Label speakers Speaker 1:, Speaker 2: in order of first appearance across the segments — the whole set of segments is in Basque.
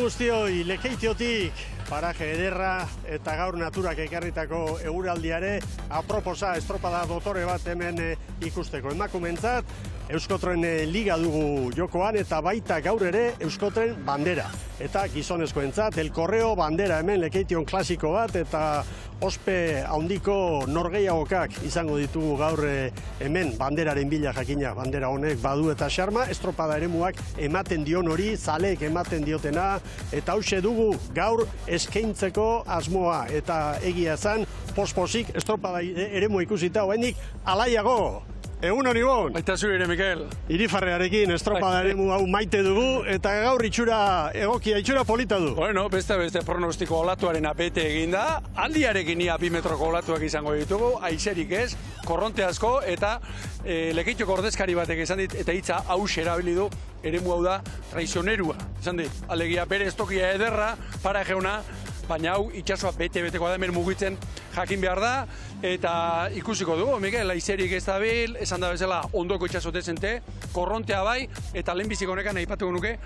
Speaker 1: guztioi, Lekeitiotik, paraje ederra eta gaur naturak ekarritako eguraldiare aproposa estropada dotore bat hemen ikusteko. Emakumentzat, Euskotren liga dugu jokoan eta baita gaur ere Euskotren bandera. Eta gizonezkoentzat, El Correo bandera hemen Lekeition klasiko bat eta ospe handiko norgeiagokak izango ditugu gaur hemen banderaren bila jakina. Bandera honek badu eta xarma, estropada eremuak ematen dion hori, zaleek ematen diotena, eta hause dugu gaur eskaintzeko asmoa eta egia zan, posposik estropada eremua ikusita hoendik alaiago. Egun hori bon!
Speaker 2: Baita zure ere, Mikel.
Speaker 1: Irifarrearekin estropada eremu hau maite dugu eta gaur itxura egokia, itxura polita du.
Speaker 2: Bueno, beste pronostiko olatuaren bete eginda, aldiarekin ia 2 metroko olatuak izango ditugu, aizerik ez, korronte asko eta Lekeitioko ordezkari batek esan dit, eta hitza hauxe erabili du, eremu hau da traizionerua. Esan dit, alegia bere estokia ederra, para geuna, baina hau itxasoa bete-beteko da hemen mugitzen jakin behar da, eta ikusiko dugu, Mikel, aizerik ez dabil, esan da bezala ondoko itxaso dezente, korrontea bai, eta lehenbizik honekan aipatuko nuke,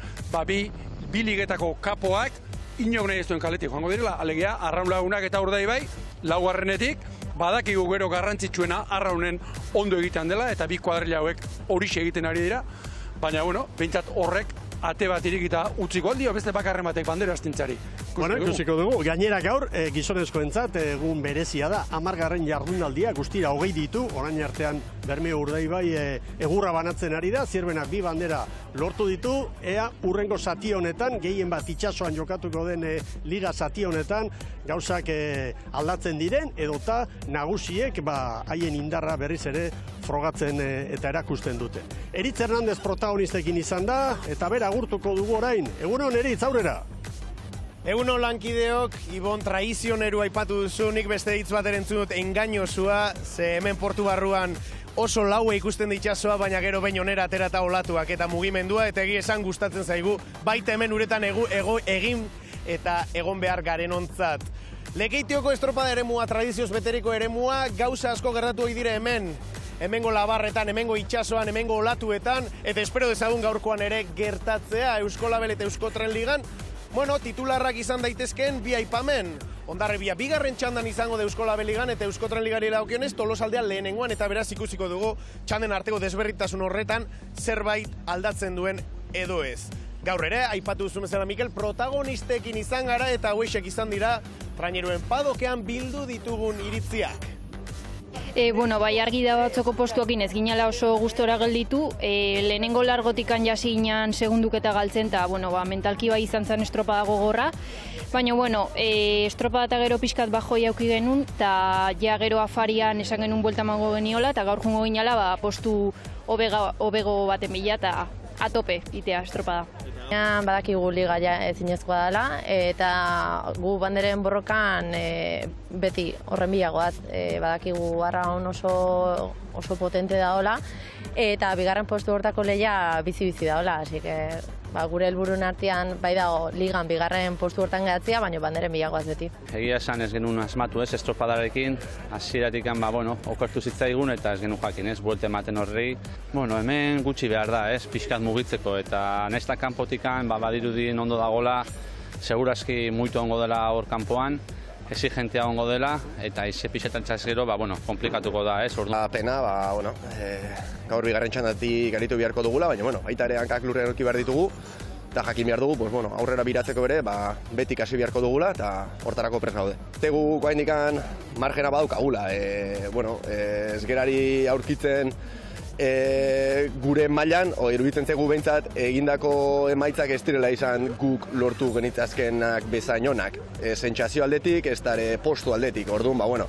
Speaker 2: bi ligetako kapoak, inok nahi ez duen kaletik joango direla, alegia, arraun lagunak eta urdai bai, laugarrenetik, badakigu gero garrantzitsuena arraunen ondo egiten dela, eta 2 kuadrilla hauek horixe egiten ari dira, baina, bueno, behintzat horrek ate bat irikita utziko aldio, beste bakarren batek bandera astintzari.
Speaker 1: Bueno, ikusiko dugu. Gainera gaur, gizonezkoentzat egun berezia da. 10. jardunaldia, guztira 20 ditu, orain artean Bermeo Urdaibai egurra banatzen ari da, Zierbenak 2 bandera lortu ditu, ea urrengo zati honetan, gehien bat itxasoan jokatuko den liga zati honetan, gauzak aldatzen diren, edota nagusiek haien indarra berriz ere frogatzen eta erakusten dute. Eritz Hernandez protagonistekin izan da, eta bera agurtuko dugu orain. Egunon, Eritz, aurrera!
Speaker 3: Egunon lankideok, Ibon traizioneru aipatu duzu, nik beste hitz bat erentzun dut engainosua, ze hemen portu barruan oso laue ikusten ditzazoa, baina gero behin onera atera eta olatuak eta mugimendua, eta egia esan gustatzen zaigu, baita hemen uretan egin eta egon behar garen ontzat. Lekeitioko estropada eremua, tradizioz beteriko eremua, gauza asko gertatu hori dire hemen. Hemengo labarretan, hemengo itxasoan, hemengo olatuetan, eta espero dezagun gaurkoan ere gertatzea Euskolabel eta Euskotren ligan. Bueno, titularrak izan daitezken bi aipamen. Hondarribia bigarren txandan izango da Euskolabel ligan eta Euskotren ligari dagokionez Tolosaldean lehenengoan, eta beraz ikusiko dugu txanden arteko desberritasun horretan zerbait aldatzen duen edo ez. Gaur ere, aipatu duzu bezala Mikel, protagonistekin izan gara eta hauexek izan dira traineruen padokean bildu ditugun iritziak.
Speaker 4: Bueno, bai argi da batzoko postuakin ez ginala oso gustora gelditu, lehenengo largotikan jasi inan segunduketa galtzen, eta bueno, mentalki bai izan zen estropada gogorra, baina bueno, estropada eta gero pixkat bajoi auki genuen, eta ja gero afarian esan genuen buelta emango geniola, eta gaur jungo ginala postu hobego baten bila, eta atope itea estropada.
Speaker 5: Badakigu liga ezinezkoa dela, eta gu banderen borrokan beti horren bilagoaz. Badakigu arraun oso potente daola, eta bigarren postu hortako lehia bizi-bizi daola, así que gure helburuen artean bai dago ligan bigarren postu hortan gehatzea, baina banderen bilagoaz beti.
Speaker 6: Egia esan ez genuen asmatu ez, estropadarekin, hasieratik okertu zitzaigun eta ez genuen jakin ez, buelte ematen horri. Hemen gutxi behar da ez, pixkat mugitzeko eta nesta kanpotikan badirudien ondo dagola, segurazki muito ongo dela hor kanpoan, exigentea ongo dela eta ize pixetan txasgero, komplikatuko da ez.
Speaker 7: Pena, gaur bigarren txandatik aritu beharko dugula, baina baita ere hankak lurrean aurki behar ditugu, eta jakin behar dugu, aurrera biratzeko bere, betik hasi beharko dugula, eta hortarako prest gaude. Tegu guaindikan margena badaukagula, ez gerari aurkitzen gure mailan, iruditzen zegu behintzat, egindako emaitzak ez direla izan guk lortu genitzazkenak bezain onak. Sentsazio aldetik, ez dara postu aldetik, orduan,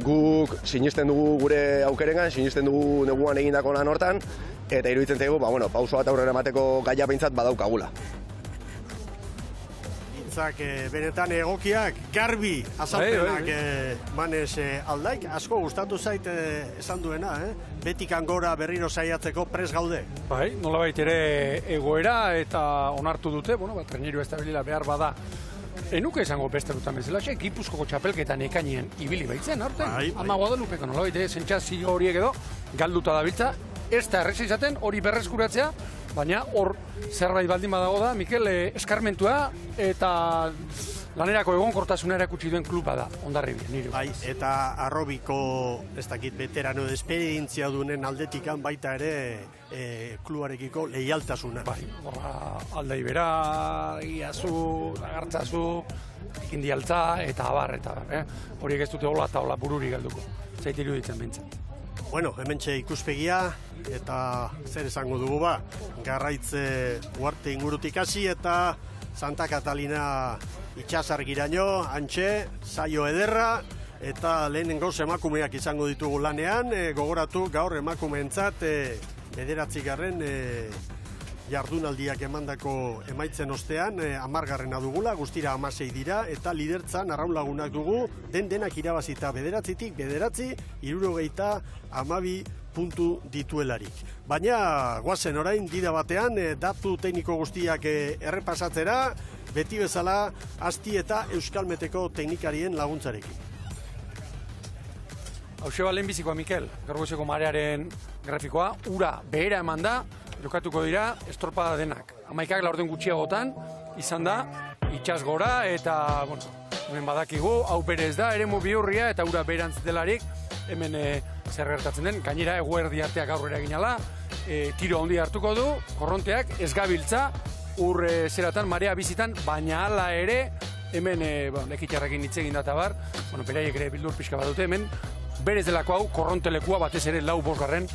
Speaker 7: guk sinisten dugu gure aukerengan, sinisten dugu neguan egindako lan hortan, eta iruditzen zaigu, pauso bat aurrera emateko gaia behintzat badaukagula.
Speaker 1: Benetan egokiak, garbi azalpenak manez aldaik, asko gustatu zait esan duena, betikan gora berriro saiatzeko pres gaude.
Speaker 2: Bai, nolabait ere egoera eta onartu dute, traineru estabilila behar bada, enuke izango beste dutan bezala, Gipuzkoko txapelketan ekainien ibili baitzen, Ama Guadalupeko nolabait, sentsazio horiek edo, galduta dabiltza, ez da erreza izaten hori berreskuratzea, baina hor zerbait baldin badago da, Mikel, eskarmentua eta lanerako egonkortasuna erakutsi duen kluba da, Hondarribia, nire.
Speaker 1: Bai, eta arrobiko, ez dakit, veterano esperientzia dunen aldetikan baita ere klubarekiko leialtasuna.
Speaker 2: Bai, horra aldai bera, iazu, lagartzazu, ikindialtza eta abar, horiek ez dute hola eta hola bururi galduko. Zait iruditzen bintzen.
Speaker 1: Bueno, hementxe ikuspegia eta zer esango dugu ba, Garraitze Uarte ingurutik hasi eta Santa Catalina itxasargiraino, antxe, saio ederra, eta lehenengo emakumeak izango ditugu lanean, gogoratu gaur emakumeentzat 9. Jardunaldiak emandako emaitzen ostean, 10. dugula, guztira 16 dira, eta lidertzan arraunlagunak dugu, denak irabazita 9-tik 9, 72 puntu dituelarik. Baina, guazen orain, dida batean, datu tekniko guztiak errepasatzera, beti bezala, Asti eta Euskalmeteko teknikarien laguntzarekin.
Speaker 2: Hauxe ba lehenbizikoa, Mikel, Gorgozeko marearen grafikoa, ura behera eman da, jokatuko dira estropada denak. 11 laurden gutxiagotan, izan da, itxas gora eta, bueno, hemen badakigu, hau berez da, eremu bihurria eta ura beherantz delarik, hemen zer gertatzen den, gainera eguerdi arteak aurrera ginala, tiro handi hartuko du, korronteak ez gabiltza, ur zeratan, marea bizitan, baina hala ere, hemen lekitxarrekin hitz egin data bar, beraiek ere bildur pixka badute, hemen berez delako hau, korrontelekua batez ere 4-5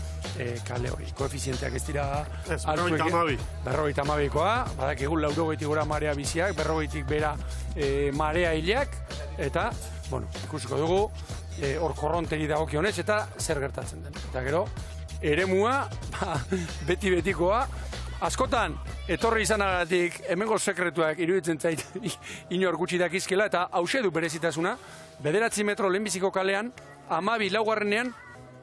Speaker 2: kale hori. Koefizienteak ez dira... 52koa, badakigu 80 gora marea biziak, 40tik bera marea hilak, eta, ikusiko dugu, hor korronteri dagokionez eta zer gertatzen den. Eta gero, eremua, beti-betikoa, askotan, etorri izanagatik hemengo sekretuak iruditzen zait inor gutxi dakizkela, eta hause du berezitasuna, 9 metro lehenbiziko kalean, 12 laugarrenean,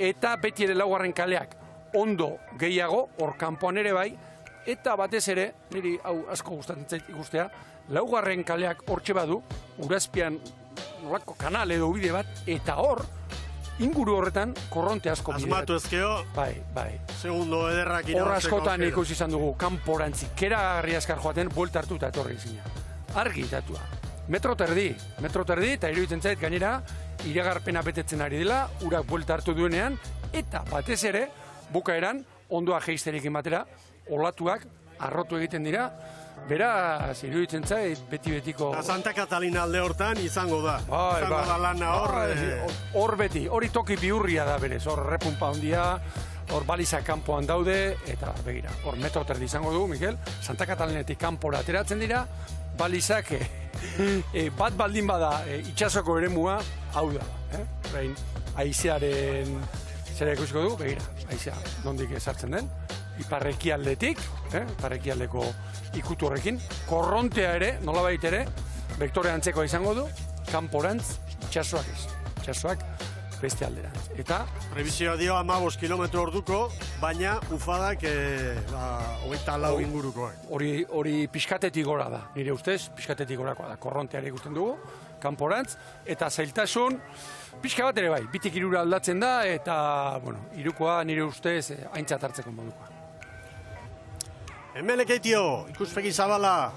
Speaker 2: eta beti ere laugarren kaleak ondo gehiago, hor kanpoan ere bai, eta batez ere, niri hau asko gustatzen zait ikustea, laugarren kaleak hortxe badu, urazpian nolako kanal edo bide bat, eta hor, inguru horretan korronte asko bide.
Speaker 1: Asmatu ezkeo,
Speaker 2: bai.
Speaker 1: Segundo ederrak irabazteko.
Speaker 2: Hor askotan ikusi izan dugu, kanporantzik, keragarri askar joaten, buelta hartu eta etorri zina. Argi itatua. Metro terdi, eta iruditzen zait gainera, iragarpena betetzen ari dela, urak buelta hartu duenean, eta batez ere, bukaeran, ondoa geizterekin batera, olatuak arrotu egiten dira, beraz, iruditzen zait, beti-betiko...
Speaker 1: Santa Catalina alde hortan izango da. Izango da lana hor...
Speaker 2: Hor beti, hori toki bihurria da berez, hor repunpa handia, hor balizak kanpoan daude, eta begira, hor metro terdi izango dugu, Mikel, Santa Catalinetik kanpora ateratzen dira, balizak bat baldin bada itxasoko eremua, hau da. Orain, haizearen zera ikusiko dugu, begira, haizea nondik sartzen den, iparrekialdetik, iparrekialdeko ikutu horrekin, korrontea ere, nolabait ere, vektore antzekoa izango du, kanporantz itxasoak ez, itxasoak beste alderantz. Eta...
Speaker 1: Prebizioa dio 15 kilometro orduko, baina ufadak 24 ingurukoak.
Speaker 2: Hori pixkatetik gora da, nire ustez, pixkatetik gorakoa da, korronteare ikusten dugu, kanporantz, eta zailtasun, pixka bat ere bai, bitik irura aldatzen da, eta, irukoa nire ustez aintzat hartzeko modukoa.
Speaker 1: Emelekeitio, ikuspegi zabala,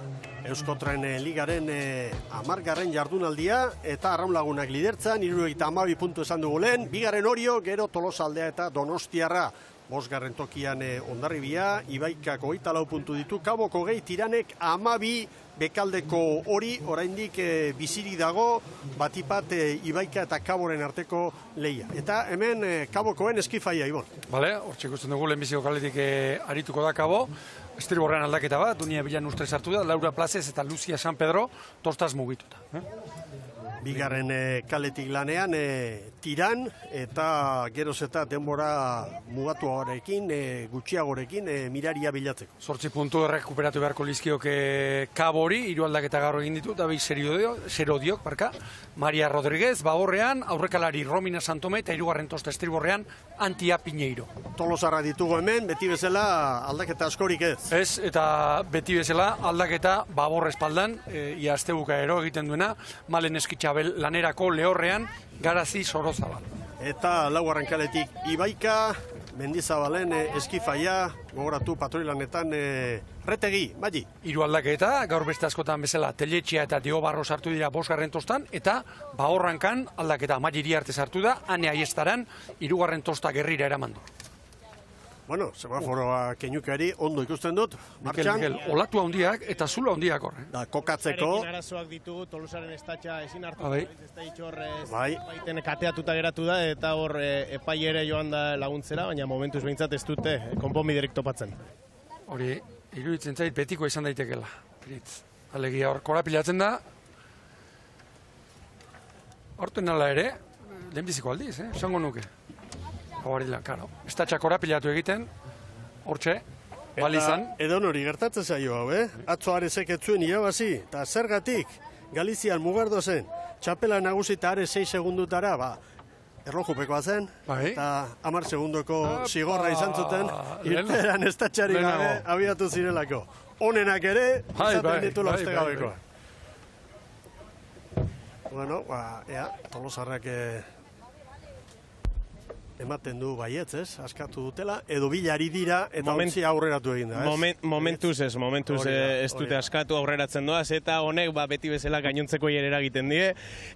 Speaker 1: Euskotren Ligaren 10. jardunaldia, eta arraunlagunak lidertzan, 72 puntu esan dugu lehen, 2. Orio, gero Tolosaldea eta Donostiarra. 5. tokian Hondarribia, Ibaikak 24 puntu ditu, Kaboko gehi Tiranek 12, Bekaldeko hori, oraindik bizirik dago, batipat Ibaika eta Kaboren arteko lehia. Eta hemen Kabokoen eskifaia, Ibon.
Speaker 2: Bale, hortxe ikusten dugu lehenbiziko kaletik arituko da Kabo, estriborrean aldaketa bat, Dunia Bilan ustez hartu da, Laura Plazez eta Lucia San Pedro, tostaz mugituta.
Speaker 1: 2. kaletik lanean Tiran, eta geroz eta denbora mugatuagorekin, gutxiagorekin miraria bilatzeko.
Speaker 2: 8 puntu errekuperatu beharko lizkioke Kabori, 3 aldaketa gaur egin ditu, da 0 diok, Maria Rodríguez, Baborrean, aurrekalari Romina Santome, eta 3. tosta estriborrean Antia Piñeiro.
Speaker 1: Tolosarra ditugu hemen, beti bezala aldaketa askorik ez.
Speaker 2: Ez, eta beti bezala aldaketa Babor espaldan, ia astebuka ero egiten duena, Malen Eskitxabel lanerako Lehorrean, Garazi Sorozabal.
Speaker 1: Eta 4. kaletik Ibaika, Mendizabalen eskifaia, gogoratu patroilanetan retegi, Magi.
Speaker 2: 3 aldaketa, gaur beste askotan bezala Teletxea eta Dio Barro sartu dira 5. tostan, eta Bahorrankan aldaketa Magi Iriarte sartu da, Ane Aiestaran 3. tosta gerrira eraman du.
Speaker 1: Bueno, semaforoa keinukari ondo ikusten dut, martxan.
Speaker 2: Mikel, olatu handiak eta zula handiak hor.
Speaker 1: Da, kokatzeko.
Speaker 3: Erekin arazoak ditugu, Tolosaren estatxa ezin hartu.
Speaker 2: Bai.
Speaker 3: Ez da itxor
Speaker 1: Bai.
Speaker 3: baiten kateatuta geratu da, eta hor epaiere joan da laguntzera, baina momentuz behintzat ez dute konponbiderik topatzen.
Speaker 2: Hori, iruditzen zait betiko izan daitekela. Alegia hor, korapilatzen da. Horten nala ere, lehenbiziko aldiz, esango nuke. Hori da, karo. Estatxa korapilatu egiten, hortxe, balizan.
Speaker 1: Edo nori gertatzen zaio hau, Atzo Arezek ez zuen irabazi, eta zergatik Galizian mugardo zen, txapela nagusi eta Ares 6 segundutara, erlojupekoa zen,
Speaker 2: Bai.
Speaker 1: eta 10 segundoko zigorra izan zuten, irteeran estatxari gabe abiatu zirelako. Honenak ere, izaten ditu lauztegabekoa. Bueno, ea, Tolosarrak ematen du baietz, askatu dutela, edo bilari dira, eta ontzi aurreratu egin da,
Speaker 3: Momentuz ez dute askatu aurreratzen doaz, eta honek beti bezala gainontzeko hierera egiten die.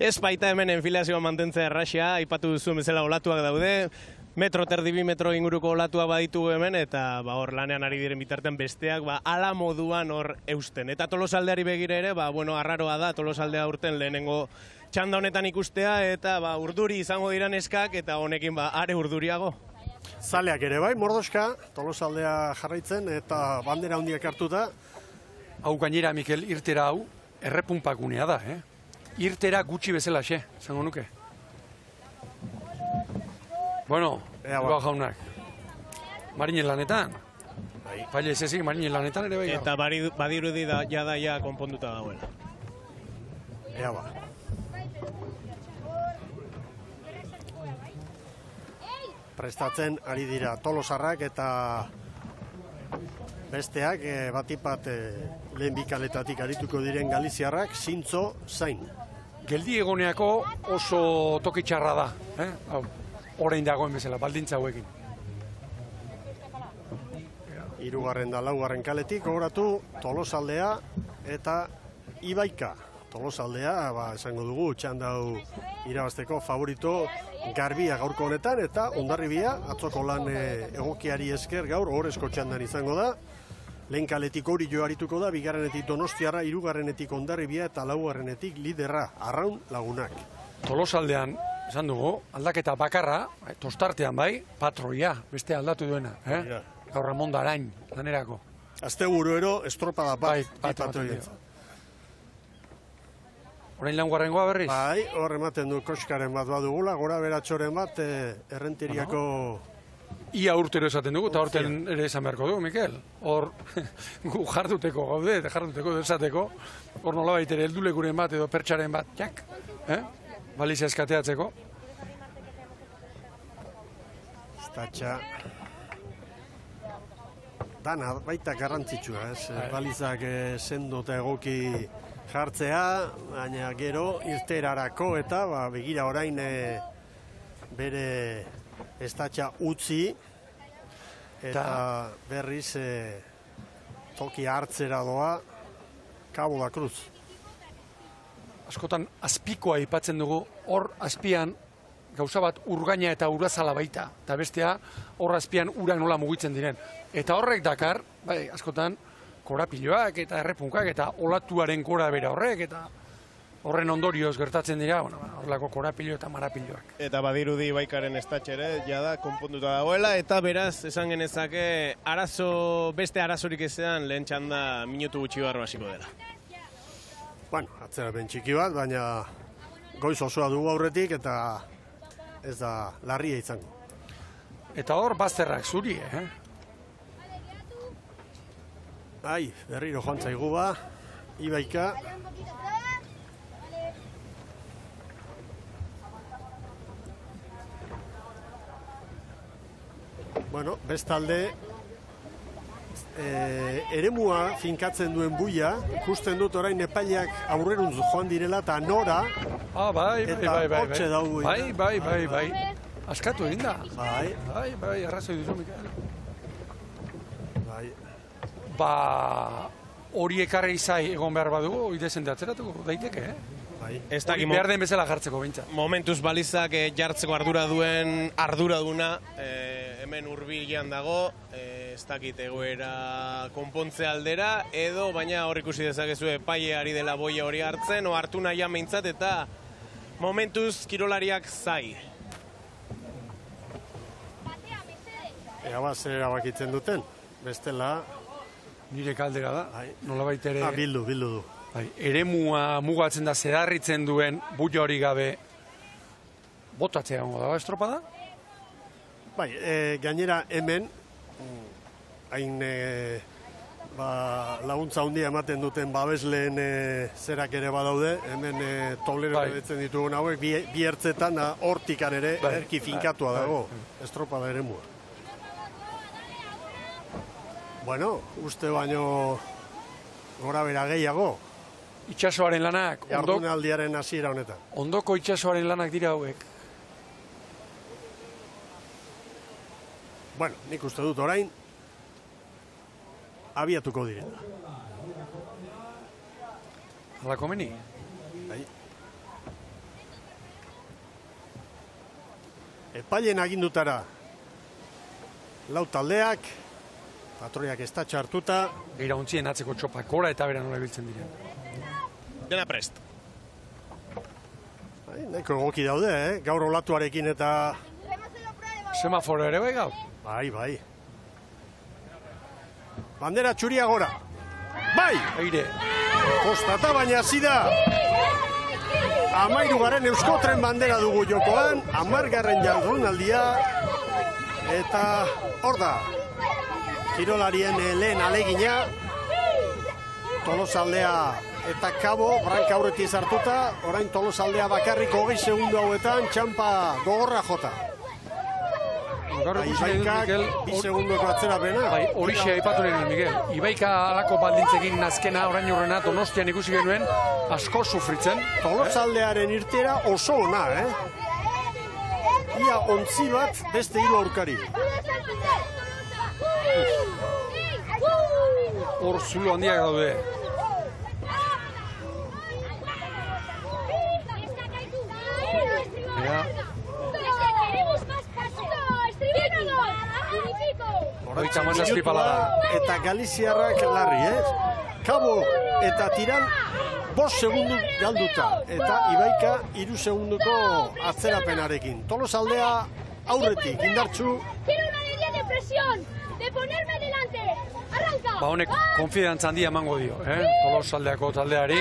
Speaker 3: Ez baita hemen enfilazioa mantentzea erraxea, aipatu duzuen bezala olatuak daude, 1,5 metro, 2 metro inguruko olatuak baditugu hemen, eta hor lanean ari diren bitartean besteak ala moduan hor eusten. Eta Tolosaldeari begira ere, arraroa da Tolosaldea urten lehenengo txanda honetan ikustea, eta urduri izango dira neskak, eta honekin are urduriago.
Speaker 1: Zaleak ere bai, Mordoska, Tolosaldea jarraitzen, eta bandera handiak hartuta.
Speaker 2: Hau gainera, Mikel, irtera hau, errepunpakunea da, Irtera gutxi bezala, zango nuke. Bueno, Eba jaunak. Marinen lanetan. Baile ez ezik, marinen lanetan ere bai.
Speaker 3: Eta badirudi da, jada konponduta dagoela.
Speaker 1: Ea ba. Prestatzen ari dira Tolosarrak eta besteak batipat lehen bikaletatik arituko diren Galiziarrak, zintzo zain.
Speaker 2: Geldi egoneako oso tokitxarra da, hau. Orain dagoen bezala, baldintza hauekin.
Speaker 1: 3. da 4. kaletik, gogoratu Tolosaldea eta Ibaika. Tolosaldea, esango dugu, txandau irabazteko favorito garbia gaurko honetan, eta Hondarribia, atzoko lan egokiari esker gaur, horrezko txandan izango da. Lehen kaletik hori arituko da, 2. Donostiarra, 3. Hondarribia eta 4. liderra, Arraun Lagunak.
Speaker 2: Tolosaldean, esan dugu, aldaketa bakarra, tostartean bai, patroia, beste aldatu duena, Gaur Ramon Darain, lanerako.
Speaker 1: Asteburuero estropada bat patroia.
Speaker 2: Orain Laugarrengoa berriz?
Speaker 1: Bai, hor ematen du koskaren bat badugula, gora beratxoren bat, errenteriako...
Speaker 2: Ia urtero esaten dugu, eta horten ere esan beharko dugu, Mikel. Hor, gu jarduteko gaude, eta jarduteko esateko, hor nolabait ere heldulekuren bat edo pertsaren bat, jak, balizia eskateatzeko.
Speaker 1: Estatxa... Dana, baita garrantzitsua, balizak sendo eta egoki jartzea, baina gero irterarako eta begira orain bere estatxa utzi eta berriz toki hartzera doa Cabo da Cruz.
Speaker 2: Askotan azpikoa aipatzen dugu, hor azpian gauza bat urgaina eta urazala baita, eta bestea hor azpian ura nola mugitzen diren. Eta horrek dakar, bai, askotan korapiloak eta errepunkak eta olatuaren gora bera horrek, eta horren ondorioz gertatzen dira, horrelako korapilo eta marapiloak.
Speaker 3: Eta badirudi Baikaren estatxere, jada, konponduta dagoela, eta beraz, esan genezake, beste arazorik ezean lehen txanda minutu gutxi barro hasiko dela.
Speaker 1: Bueno, atzerapen txiki bat, baina goiz osoa dugu aurretik, eta ez da larria izango.
Speaker 2: Eta hor, bazterrak zuri,
Speaker 1: Ai, berriro joan zaigu ba, Ibaika. Bueno, bestalde, eremua finkatzen duen buia, ikusten dut orain epaileak aurreruntz joan direla eta nora.
Speaker 2: Bai.
Speaker 1: Eta hortxe daugu.
Speaker 2: Bai. Askatu egin da.
Speaker 1: Bai,
Speaker 2: arrazoi duzu, Mikel.
Speaker 1: bai.
Speaker 2: Hori ekarri izai egon behar badugu, hori dezente atzeratuko daiteke,
Speaker 1: Bai.
Speaker 3: Ez
Speaker 2: Hori behar den bezala jartzeko behintzat.
Speaker 3: Momentuz balizak jartzeko arduraduna hemen hurbilean dago, ez dakit egoera konpontze aldera, edo baina hor ikusi dezakezu epaile ari dela boia hori hartzen, o hartu nahian behintzat eta momentuz kirolariak zai.
Speaker 1: Ea zer erabakitzen duten, bestela...
Speaker 2: Nire kaldera da, nolabait ere...
Speaker 1: Bildu du.
Speaker 2: Eremua mugatzen da zedarritzen duen buio hori gabe botatzea gongo da, estropada?
Speaker 1: Bai, gainera hemen, hain laguntza handia ematen duten babesleen zerak ere badaude, hemen toblero betzen ditugun hauek, bi ertzetan hortikan ere erki finkatua dago, estropada eremua. Bueno, uste baino gora bera gehiago.
Speaker 2: Itxasoaren lanak,
Speaker 1: jardunaldiaren hasiera honetan.
Speaker 2: Ondoko itxasoaren lanak dira hauek.
Speaker 1: Bueno, nik uste dut orain, abiatuko direla.
Speaker 2: Hala komeni?
Speaker 1: Bai. Epailen agindutara, lau taldeak, patroiak ez da txartuta.
Speaker 2: Geira ontzien atzeko txopak gora eta bera nola biltzen diren.
Speaker 3: Dena prest.
Speaker 1: Nahiko egoki daude, gaur olatuarekin eta...
Speaker 2: Semaforo ere bai gaur?
Speaker 1: Bai. Bandera txuria gora. Bai!
Speaker 2: Eire.
Speaker 1: Kostata baina zida. 13. Euskotren bandera dugu jokoan, 10. jardunaldia. Eta hor da. Kirolarien lehen alegina. Tolosaldea eta Kabo, branka aurretiz hartuta, orain Tolosaldea bakarrik 20 segundu hauetan, txampa gogorra jota. Ibaikak, 2 segundoko atzerapena.
Speaker 2: Horixe aipatu nahi nuen, Miguel. Ibaika alako baldintzekin nazkena, orain urrena, Donostian ikusi genuen, asko sufritzen.
Speaker 1: Tolosaldearen irtera oso ona, Ia ontzi bat beste 3 aurkari.
Speaker 2: Hor zulo handiak daude.
Speaker 1: Eta Galiziarrak larri, Kabo eta Tiran 5 segundu galduta. Eta Ibaika 3 segunduko atzerapenarekin. Tolosaldea aurretik, indartsu.
Speaker 2: Honek konfidantza handia emango dio, Tolosaldeako taldeari.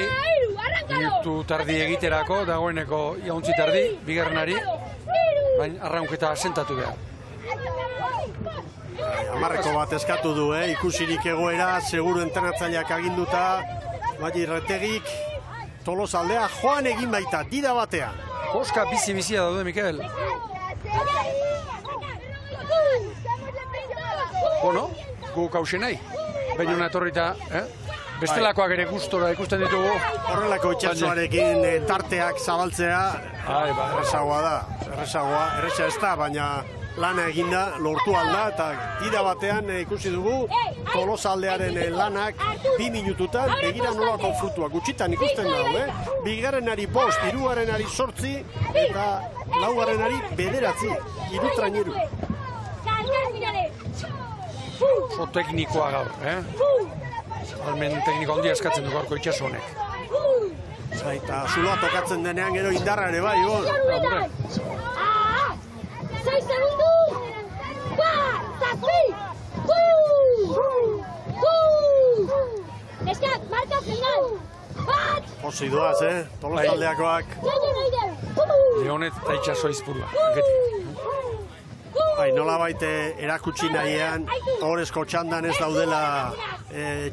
Speaker 2: Minutu tardi egiterako, dagoeneko jauntzi tardi, bigarrenari. Baina arraunketa sentatu behar.
Speaker 1: 10 bat eskatu du, ikusirik egoera, seguru entrenatzaileak aginduta, bai Retegik, Tolosaldea joan egin baita, dida batean.
Speaker 2: Koska bizi-bizia daude, Mikel. Bueno, guk hausen nahi. Baina etorrita, bestelakoak ere gustora ikusten ditugu.
Speaker 1: Horrelako itxasoarekin tarteak zabaltzea, erresagoa da. Erresa ez da, baina lana eginda, lortu alda, eta dida batean ikusi dugu Tolosaldearen lanak 2 minututan begira nolako frutua. Gutxitan ikusten dago, bigarrenari 5, hirugarrenari 8, eta laugarrenari 9, 3 traineru.
Speaker 2: Oso teknikoa gaur, Almen tekniko handia eskatzen du gaurko itxaso honek.
Speaker 1: Eta zuloa tokatzen denean gero indarra ere bai, Ibon.
Speaker 8: 6 segundos! 4, Eskat, marka final!
Speaker 1: Posi doaz, Tolosaldeakoak.
Speaker 2: Leonet eta itxaso izpurua.
Speaker 1: Nola baite erakutsi nahian, horrezko txandan ez daudela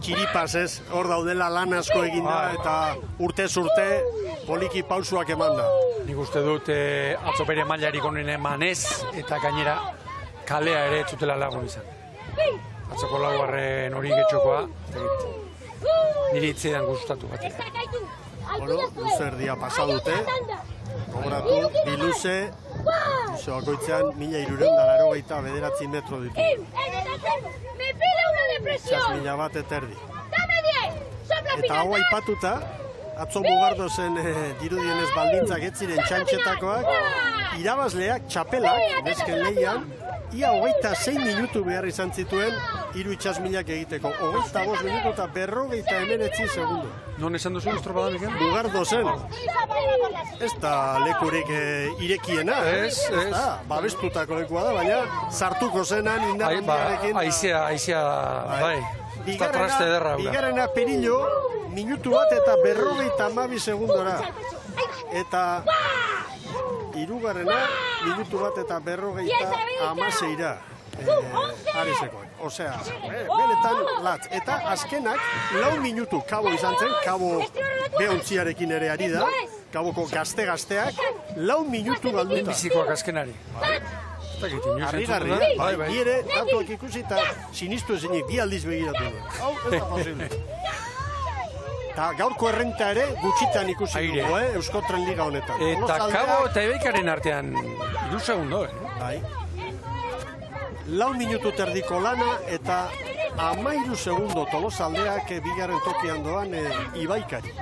Speaker 1: txiripaz ez, hor daudela lan asko eginda eta urtez urte poliki pausuak eman da.
Speaker 2: Nik uste dut atzo bere mailarik honen emanez eta gainera kalea ere etzutela lagun izan. Atzoko laugarren hori getxokoa, niri hitzeidan gustatu bat.
Speaker 1: Luze erdia pasa dute, gogoratu, biluze, luze bakoitzean 1389 metro ditu.
Speaker 8: Me pide una depresión.
Speaker 1: 6.000 bat eta erdi.
Speaker 8: Dame 10. Sopla
Speaker 1: Eta hau aipatuta, atzo Mugardo zen dirudienez baldintzak ez ziren txantxetakoak, irabazleak, txapelak, nesken lehian, ia 26 minutu behar izan zituen 3 itsasmilak egiteko. 25 minutu eta 59 segundo.
Speaker 2: Non esan duzu estropada, Mikel?
Speaker 1: Mugardo zen. Ez da lekurik irekiena,
Speaker 2: Ez.
Speaker 1: babestutako lekua da, baina sartuko zenan indarriarekin.
Speaker 2: Aizea, bai. Eta traste ederra.
Speaker 1: Bigarrena Perillo, minutu bat eta 52 segundora. Eta hirugarrena minutu bat eta 56 Arizekoak. Osea, benetan latz. Eta azkenak 4 minutu kabo izan zen, kabo behontziarekin ere ari da, kaboko gazte-gazteak, 4 minutu galduta.
Speaker 2: Lehenbizikoak azkenari.
Speaker 1: Harrigarri, ni ere datuak ikusi eta sinistu ezinik bi aldiz begiratu du. Hau, ez da posible. Eta gaurko errenta ere gutxitan ikusi dugu, Eusko Tren Liga honetan.
Speaker 2: Eta Kabo eta Ibaikaren artean 2 segundo,
Speaker 1: Bai. 4 minutu terdiko lana eta 13 segundo Tolosaldeak bigarren tokian doan Ibaikari.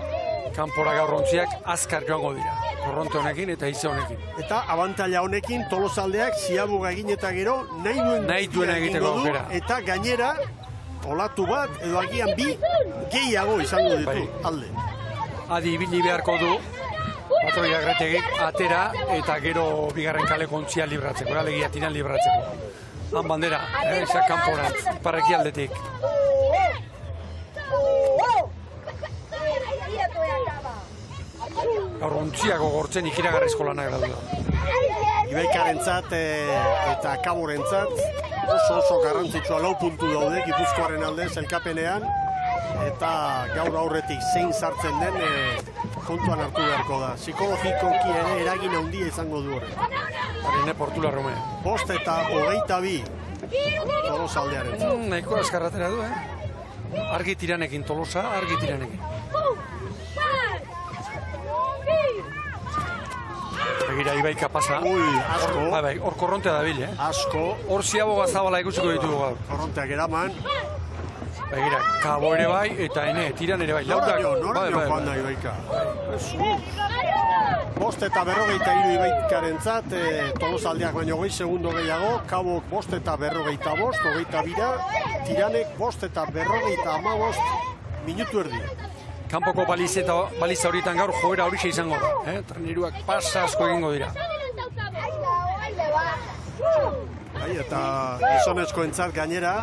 Speaker 2: Kanpora gaurrontziak azkar joango dira. Korronte honekin eta ize honekin.
Speaker 1: Eta abantaila honekin Tolosaldeak ziabuga egin eta gero nahi duena
Speaker 2: egiteko
Speaker 1: du,
Speaker 2: aukera.
Speaker 1: eta gainera olatu bat edo agian bi gehiago izango ditu alde.
Speaker 2: Adi ibili beharko du Patroi Agretegik atera eta gero bigarren kaleko ontzia libratzeko, alegia tiran libratzeko. Han bandera, esak kanporantz, parreki aldetik. Gaur ontziako gortzen ikiragarrizko lanak daude.
Speaker 1: Ibaikarentzat eta Kaborentzat oso garrantzitsua 4 puntu daude Gipuzkoaren alde zelkapenean, eta gaur aurretik zein sartzen den kontuan hartu beharko da. Psikologikoki ere eragin handia izango du horrek.
Speaker 2: Barine Portula Romea.
Speaker 1: 5 eta 22 Tolosaldearentzat.
Speaker 2: Nahiko azkarratera du, Argi tiranekin Tolosa, argi tiranekin. Begira, Ibaika pasa.
Speaker 1: Asko.
Speaker 2: Bai, hor korrontea dabil,
Speaker 1: Asko.
Speaker 2: Hor ziaboga zabala ikusiko ditugu gaur.
Speaker 1: Korronteak eraman.
Speaker 2: Begira, Kabo ere bai, eta tiran ere bai.
Speaker 1: Noraino joan da Ibaika. 5 eta 53 Ibaikarentzat, Tolosaldeak baino 20 segundo gehiago, Kabok 5 eta 45, 22, Tiranek 5 eta 55 minutu erdi.
Speaker 2: Kanpoko baliza horietan gaur joera horixe izango da. Treniruak pasa asko egingo dira.
Speaker 1: Eta gizonezkoentzat gainera,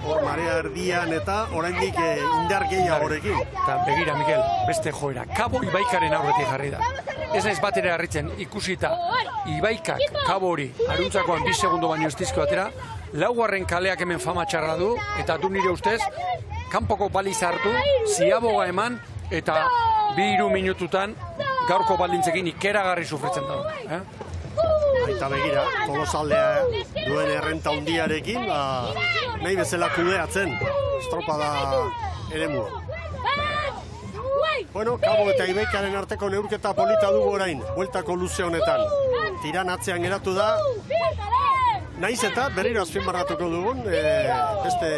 Speaker 1: hor marea erdian eta oraindik indar gehiagorekin.
Speaker 2: Eta begira, Mikel, beste joera. Kabo Ibaikaren aurretik jarri da. Ez naiz bat ere harritzen, ikusita Ibaikak Kabo hori aruntzakoan 2 segundo baino ez dizko atera, 4. kaleak hemen fama txarra du, eta du nire ustez, kanpoko baliza hartu, ziaboga eman, eta 2-3 minututan gaurko baldintzekin ikeragarri sufritzen da.
Speaker 1: Eta begira, Tolosaldea duen errenta handiarekin, nahi bezala kudeatzen, estropada eremua. Bueno, Kabo eta Ibaikaren arteko neurketa polita dugu orain, bueltako luze honetan. Tiran atzean geratu da, naiz eta berriro azpimarratuko dugun, beste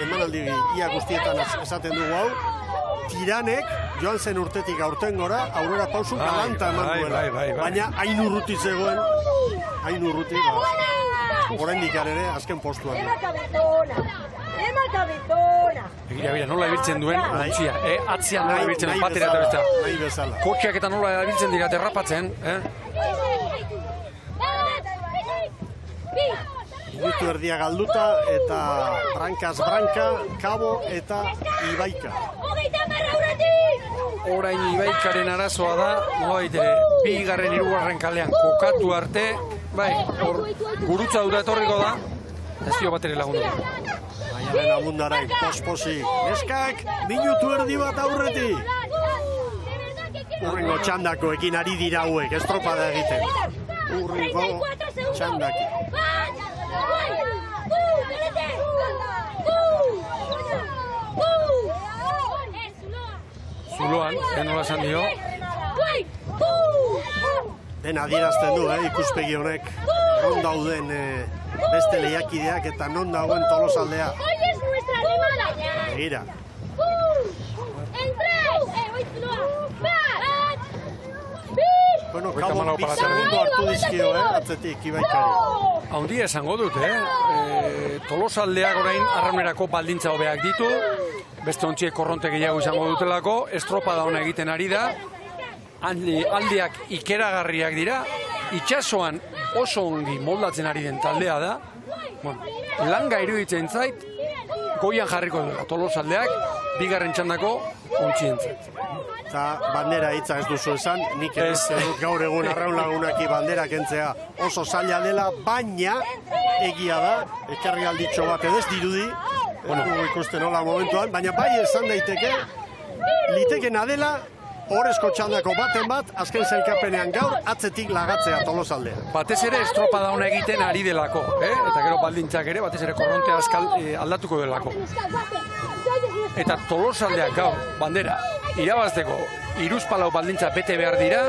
Speaker 1: emanaldi ia guztietan esaten dugu hau, Tiranek joan zen urtetik aurten gora, aurrera pausu galanta eman duela. Baina hain urruti zegoen, hain urruti, oraindik ere azken postuan.
Speaker 2: Begira, nola ibiltzen duen ontzia, atzean nola ibiltzen duen batera eta bestea. Kotxeak eta nola ibiltzen dira derrapatzen,
Speaker 1: Minutu erdia galduta eta brankaz branka, Kabo eta Ibaika.
Speaker 2: Orain Ibaikaren arazoa da, nolabaitere, 2. 3. kalean kokatu arte, bai, hor gurutza dura etorriko da, ez dio bat ere lagundu.
Speaker 1: Baiaren abundarain, posposi, eskak, minutu erdi bat aurretik. Urrengo txandakoekin ari dira hauek, estropada egiten. Urrengo txandakin.
Speaker 2: Zuloan, nola esan dio.
Speaker 1: Den adierazten du, ikuspegi honek, non dauden beste lehiakideak eta non dagoen Tolosaldea.
Speaker 8: Hoy es nuestra animada.
Speaker 1: Begira.
Speaker 8: En 3.
Speaker 1: Bueno, Kabok bi segundo hartu dizkio, atzetik Ibaikari.
Speaker 2: Haundia esango dut, Tolosaldeak orain arraunerako baldintza hobeak ditu, beste ontziek korronte gehiago izango dutelako, estropada ona egiten ari da, aldeak ikeragarriak dira, itsasoan oso ongi moldatzen ari den taldea da, langa iruditzen zait, goian jarriko duela Tolosaldeak, bigarren txandako ontzientzat.
Speaker 1: Eta bandera hitza ez duzu esan, nik ez dut gaur egun arraun lagunaki bandera kentzea oso zaila dela, baina egia da, ekarri alditxo bat edez dirudi, ikusten hola momentuan, baina bai esan daiteke, litekena dela, horrezko txandako baten bat, azken zailkapenean gaur, atzetik lagatzea Tolosaldea.
Speaker 2: Batez ere estropada ona egiten ari delako, eta gero baldintzak ere, batez ere korronte aldatuko delako. Eta Tolosaldeak gaur, bandera, irabazteko iruzpalau baldintza bete behar dira,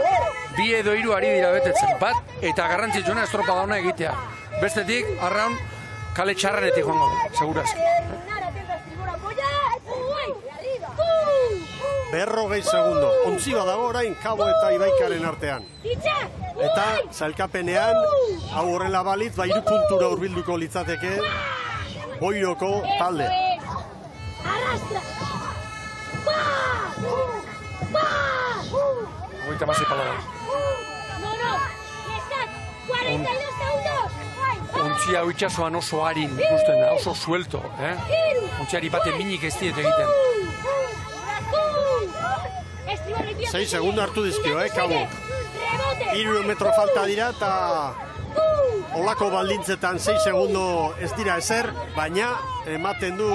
Speaker 2: 2 edo 3 ari dira betetzen, bat, eta garrantzitsuena estropada ona egitea. Bestetik, arraun, kale txarrenetik joango du, segurazki.
Speaker 1: 40 segundo, ontzi badago orain Kabo eta Ibaikaren artean. Eta zailkapenean, hau horrela balitz, 3 puntura hurbilduko litzateke Boiroko talde.
Speaker 2: Goita masi palabra. Ontzia hau itxasoan oso harin ikusten da, oso suelto. Ontziari baten minik ez diet egiten.
Speaker 1: 6 segundo hartu dizkio, Kabo. 3 metro falta dira eta olako baldintzetan 6 segundo ez dira ezer, baina ematen du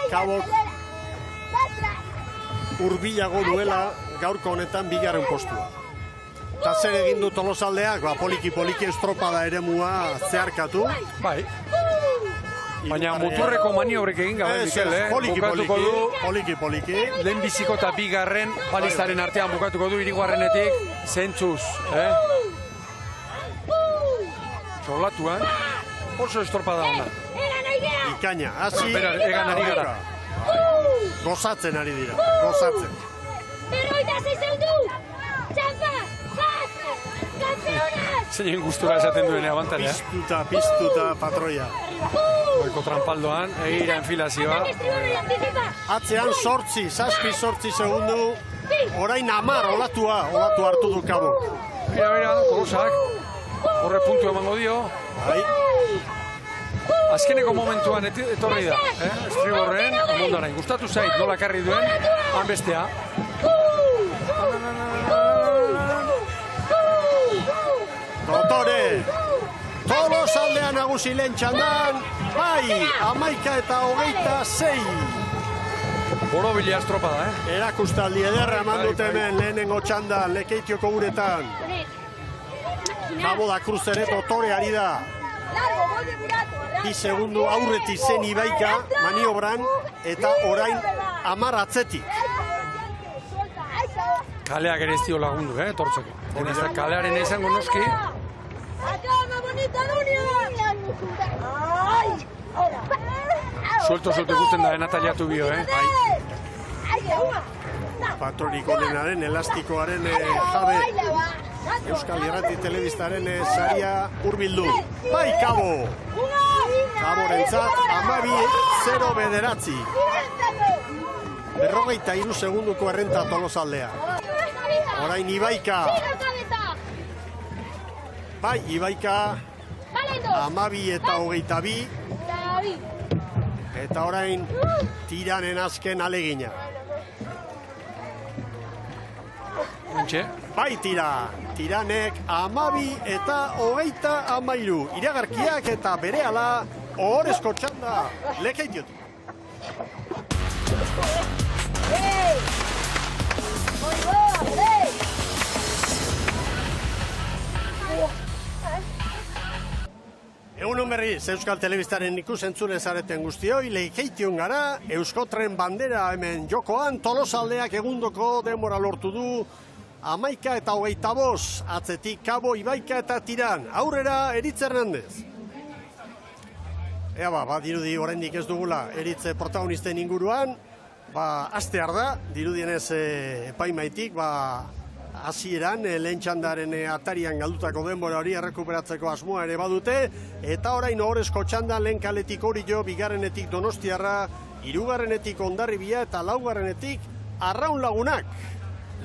Speaker 1: Kabok hurbilago duela gaurko honetan bigarren postua. Eta zer egin du Tolosaldeak, poliki-poliki estropada eremua zeharkatu.
Speaker 2: Bai. Baina muturreko maniobrek egin gabe, Mikel, bukatuko du,
Speaker 1: poliki-poliki.
Speaker 2: lehen biziko eta bigarren balizaren artean bukatuko du, hirugarrenetik zentzuz, Solatuan, oso estropada ona.
Speaker 1: Ikaina, hasi.
Speaker 2: Egan ari gara.
Speaker 1: Gozatzen ari dira, gozatzen.
Speaker 8: 56 segundu! Txampa! Campeonas!
Speaker 2: Zein gustura esaten duene abantaria.
Speaker 1: Piztuta patroia.
Speaker 2: Goiko trampaldoan, egira enfilazioa.
Speaker 1: Atzean 8, 7 segundu. Orain 10 olatua hartu du Kabok.
Speaker 2: Bera, Tolosak. Horre puntu emango dio.
Speaker 1: Bai.
Speaker 2: Azkeneko momentuan etorri da, Estriborren, amondarain. Gustatu zait, nola karri duen, han bestea.
Speaker 1: Dotore! Tolosaldea nagusi lehen txandan, bai, 11 eta 26.
Speaker 2: Borobila estropada,
Speaker 1: Erakustaldi ederra eman dut hemen lehenengo txandan, Lekeitioko uretan. Kabo da Cruz ere Dotore ari da. 2 segundu aurretik zen Ibaika maniobran eta orain 10 atzetik.
Speaker 2: Kaleak ere ez dio lagundu, tortzeko. Kalearen izango noski. Suelto ikusten da, Nataliatu bio,
Speaker 1: Patrorik onenaren, elastikoaren jabe Euskal Irrati Telebistaren saria hurbildu. Bai, Kabo! Kaborentzat, 12-0 bederatzi. 43 segunduko errenta Tolosaldea. Orain Ibaika. Bai, Ibaika. 12 eta 22. Eta orain Tiranen azken alegina. Bai Tira, Tiranek 12 eta 23. Iragarkiak eta berehala ohorezko txanda Lekeitiotik. Egunon berriz, Euskal Telebistaren ikusentzule zareten guztioi, Lekeition gara, Euskotren bandera hemen jokoan, Tolosaldeak egundoko denbora lortu du, 11:25, atzetik Kabo, Ibaika eta Tiran. Aurrera, Eritz Hernandez. Ea dirudi oraindik ez dugula Eritz protagonisten inguruan, astear da, dirudienez epaimaitik, hasieran lehen txandaren atarian galdutako denbora hori errekuperatzeko asmoa ere badute, eta orain ohorezko txandan lehen kaletik Orio, bigarrenetik Donostiarra, hirugarrenetik Hondarribia eta laugarrenetik Arraun Lagunak.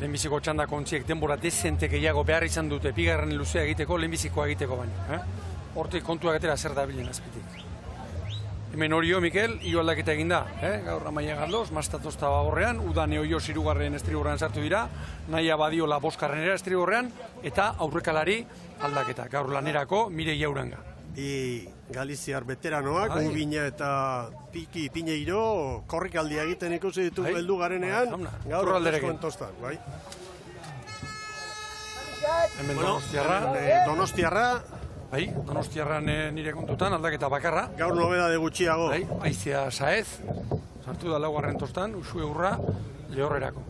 Speaker 2: Lehenbiziko txandako ontziek denbora dezente gehiago behar izan dute, bigarren luzea egiteko, lehenbizikoa egiteko baina. Hortik kontuak atera zer dabilen azpitik. Hemen Orio, Mikel, hio aldaketa egin da. Gaur Amaia Galdoz, Mastatozta bagorrean, Udan Eoioz hirugarren estrigorrean sartu dira, Naia Badiola boskarrenera estrigorrean, eta aurrekalari aldaketa. Gaur lanerako Mireia Uranga.
Speaker 1: Bi Galiziar veteranoak, Ubina eta Piki Piñeiro, korrikaldia egiten ikusi ditu heldu garenean, gaur aldezkoen tostan.
Speaker 2: Hemen Donostiarra.
Speaker 1: Donostiarra.
Speaker 2: Donostiarran nire kontutan, aldaketa bakarra.
Speaker 1: Gaur nobedade gutxiago.
Speaker 2: Aizia Saez, sartu da laugarren tostan, Usue Urra, Lehorrerako.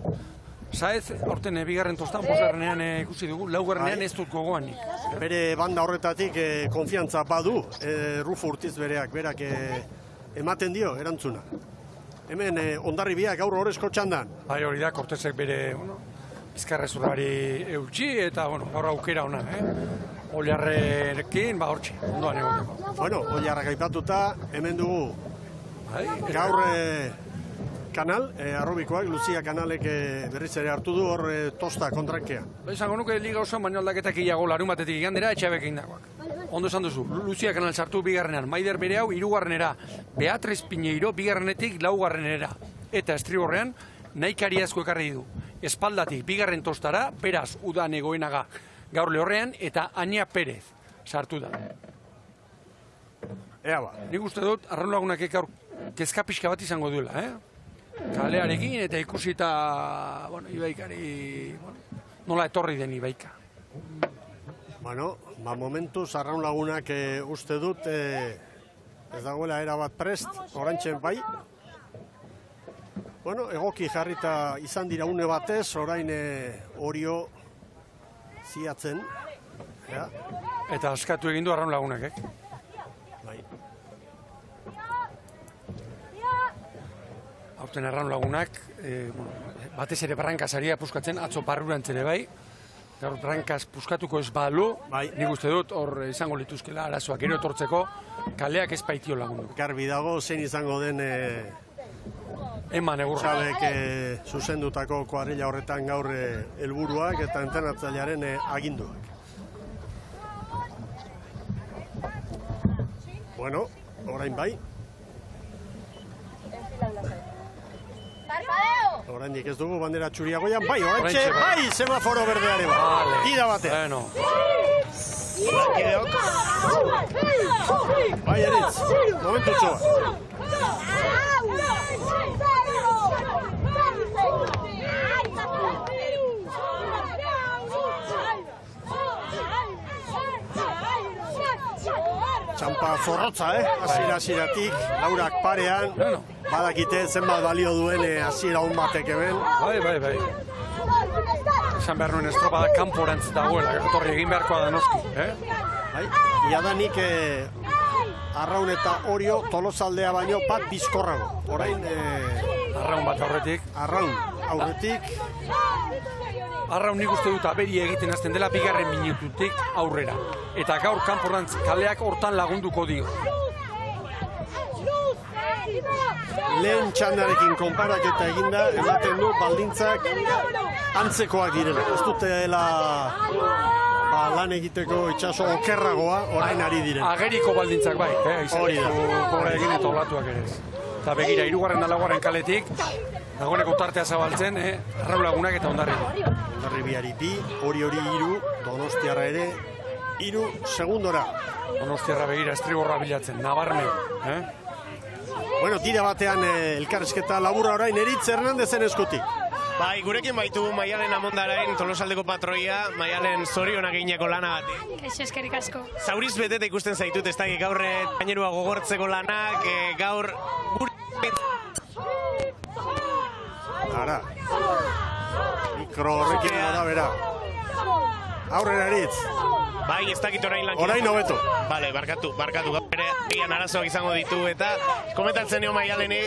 Speaker 2: Saez, aurten bigarren tostan, bosgarrenean ikusi dugu, laugarrenean ez dut gogoan nik.
Speaker 1: Bere banda horretatik konfiantza badu, Rufo Urtiz berak ematen dio, erantzuna. Hemen Hondarribia gaur horrezko txandan.
Speaker 2: Hori da, Kortesek bere bizkarrezurrari eutxi, eta gaur aukera ona, Oliarrekin, hortxe, ondoan egoteko.
Speaker 1: Oliarrak aipatuta, hemen dugu gaur kanal, arrobikoak, Luzia kanalek berriz ere hartu du hor tosta kontrakea.
Speaker 2: Izango nuke liga osoan, baina aldaketak iago larun batetik igandera, etxabek egin dagoak. Ondo esan duzu, Luzia kanal sartu bigarrenean, Maider bere hau hirugarrenera, Beatriz Piñeiro bigarrenetik laugarrenera, eta estrigorrean nahikari asko ekarri du. Espaldatik bigarren tostara, beraz Udan Egoenaga gaur Lehorrean, eta Aña Perez sartu da. Nik uste dut, Arraun Lagunak gaur kezka pixka bat izango duela, kalearekin, eta ikusita, Ibaikari, nola etorri den Ibaika.
Speaker 1: Momentuz, Arraun Lagunak uste dut, ez dagoela erabat prest, orantxen bai. Egoki jarrita izan dira une batez, orain Orio ziatzen.
Speaker 2: Eta askatu egin du Arraun Lagunak, Aurten Arraun Lagunak, batez ere Brankasaria puskatzen, atzo Barrurantzen bai. Gaur Brankaz puskatuko ez balu, nik uste dut hor izango lituzkela arazoak gero etortzeko, kaleak ez baitio lagundu.
Speaker 1: Garbi dago zein izango den
Speaker 2: Eman egurra.
Speaker 1: Txabek zuzendutako kuadrilla horretan gaur helburuak eta entrenatzailearen aginduak. Orain bai. Oraindik ez dugu bandera txuriagoian, oraintxe, semaforo berdeare Gida batean. Eritz, momentu txoa. Txampa zorrotza, hasieratik, laurak parean, badakite zenbat balio duen hasiera on batek hemen.
Speaker 2: Bai. Esan behar nuen estropada kanporantz dagoela, etorri egin beharkoa da noski.
Speaker 1: Iadanik Arraun eta Orio Tolosaldea baino bat bizkorrago. Orain
Speaker 2: Arraun bat aurretik. Arraun nik uste dut aberi egiten hasten dela bigarren minututik aurrera. Eta gaur kanporantz kaleak hortan lagunduko dio.
Speaker 1: Lehen txandarekin konparaketa eginda, ematen du baldintzak antzekoak direla. Ez dutela lan egiteko itxaso okerragoa orain ari diren.
Speaker 2: Ageriko baldintzak bai,
Speaker 1: hori da.
Speaker 2: Kobra egin eta olatuak ere ez. Eta begira, hirugarren da laugarren kaletik, dagoeneko tartea zabaltzen, Arraun Lagunak eta Hondarribia.
Speaker 1: Hondarribiari 2, Orio 3, Donostiarra ere 3 segundora.
Speaker 2: Donostiarra begira estrigorra bilatzen, nabarmen.
Speaker 1: Tira batean elkarrizketa laburra orain Eritz Hernandezen eskutik.
Speaker 3: Gurekin baitu Maialen Amondarain, Tolosaldeko patroia, Maialen zorionak egineko lana batik.
Speaker 9: Kaixo, eskerrik asko.
Speaker 3: Zauriz beteta ikusten zaitut, ez da, gaur gainerua gogortzeko lanak, gaur...
Speaker 1: Mikro horrekin gora bera. Aurrera eritz.
Speaker 3: Bai, ez dakit orain lankidea.
Speaker 1: Orain hobeto.
Speaker 3: Bale, barkatu. Gaur ere gian arazoak izango ditu eta komentatzen nio Maialeni,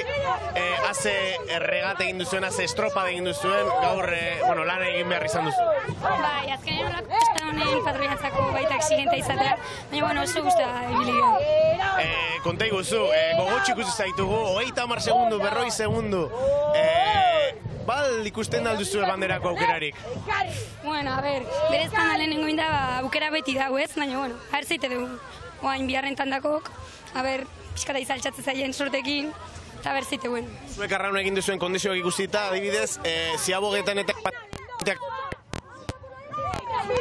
Speaker 3: haze erregate egin duzuen, haze estropa egin duzuen, gaur, lan egin behar izan duzu.
Speaker 9: Bai, azkenean olako pista honen patroiatzako baita exigente izatea, baina oso guztua ibili gara.
Speaker 3: Konta iguzu, gogotxo ikusi zaitugu, 30 segundu, 40 segundu, bal ikusten alduzue banderako aukerarik?
Speaker 9: Bueno, a ber, bereztan da lehenengo inda aukera beti dago ez, baina, bueno, a ber zeite dugu. Oain biharren tandakok, a ber, piskata izaltzatzen zaien sortekin, eta a ber zeite guen.
Speaker 3: Zuek arraun egin duzuen kondizioak ikusita, adibidez, ziabogetan eta...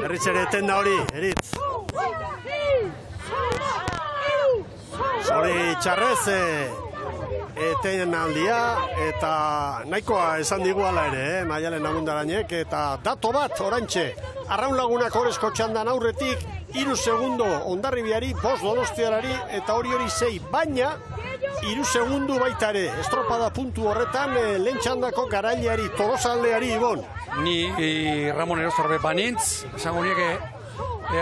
Speaker 1: Berriz ere eten da hori, eritz. Hori txarrez, eten aldia, eta nahikoa esan digu ala ere, Maialen Agundaranek, eta dato bat, orantxe, Arraun Lagunak Orezko txandan aurretik, 3 segundo Hondarribiari, 5 Donostiarari, eta hori 6, baina 3 segundu baita ere, estropada puntu horretan, lehen txandako garaileari, Tolosaldeari, Ibon.
Speaker 2: Ni Ramon Erostorbe banintz, esango nieke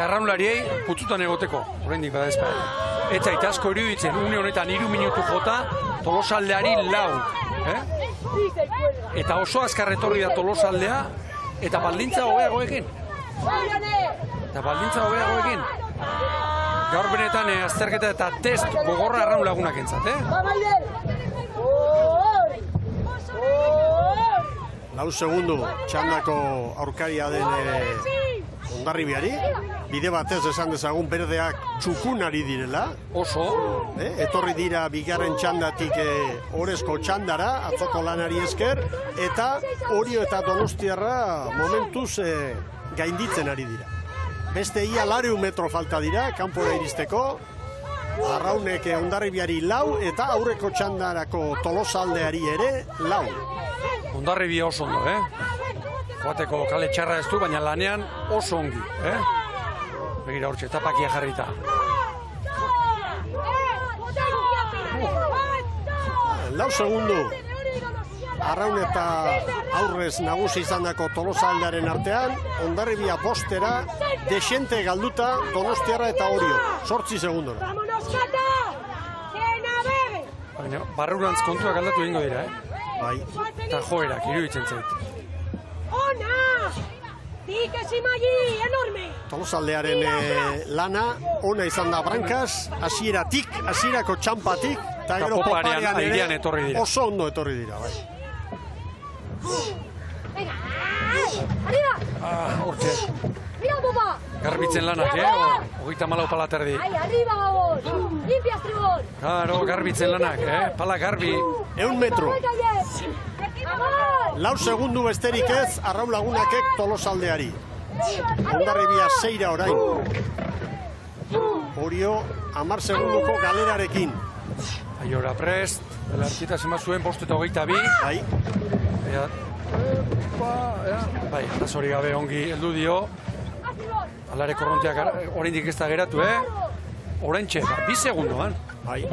Speaker 2: arraunlariei putzutan egoteko, oraindik bada ezpa. Eta asko iruditzen, une honetan 3 minutu jota, Tolosaldeari 4. Eta oso azkar etorri da Tolosaldea, eta baldintza hobeagoekin. Gaur benetan azterketa eta test gogorra Arraun Lagunak entzat,
Speaker 1: Lau segundu txandako aurkaria den Hondarribiari, bide batez esan dezagun berdeak txukunari direla.
Speaker 2: Oso.
Speaker 1: Etorri dira bigarren txandatik Orezko txandara, atzoko lanari esker, eta Orio eta Donostiarra momentuz gainditzen ari dira. Beste ia 400 metro falta dira, kanpora iristeko. Arraunek Hondarribiari 4 eta aurreko txandarako Tolosaldeari ere 4.
Speaker 2: Hondarribia oso ondo, Joateko kale txarra ez du, baina lanean oso ongi, Begira hortxe, tapakia jarrita.
Speaker 1: Lau segundu. Arraun eta aurrez nagusi izandako Tolosaldearen artean, Hondarribia bostera, desente galduta Donostiarra eta Orio. 8 segundora.
Speaker 2: Baina, barrurantz kontuak aldatu egingo dira,
Speaker 1: Bai.
Speaker 2: Eta joerak, iruditzen zait.
Speaker 1: Tolosaldearen lana, ona izan da brankaz, hasierako txampatik, eta gero poparean ere oso ondo etorri dira, bai.
Speaker 2: Hortxe. Garbitzen lanak, 34 pala terdi. Claro, garbitzen lanak, pala garbi.
Speaker 1: 100 metro. 4 segundu besterik ez, Arraun Lagunakek Tolosaldeari. Hondarribia 6 orain. Orio 10 segunduko galerarekin.
Speaker 2: Aiora prest, belartxita zema zuen 5:22.
Speaker 1: Bai.
Speaker 2: Bai, arazori gabe ongi heldu dio. Alare korronteak oraindik ez da geratu, Orentxe, 2 segundoan.
Speaker 1: Bai.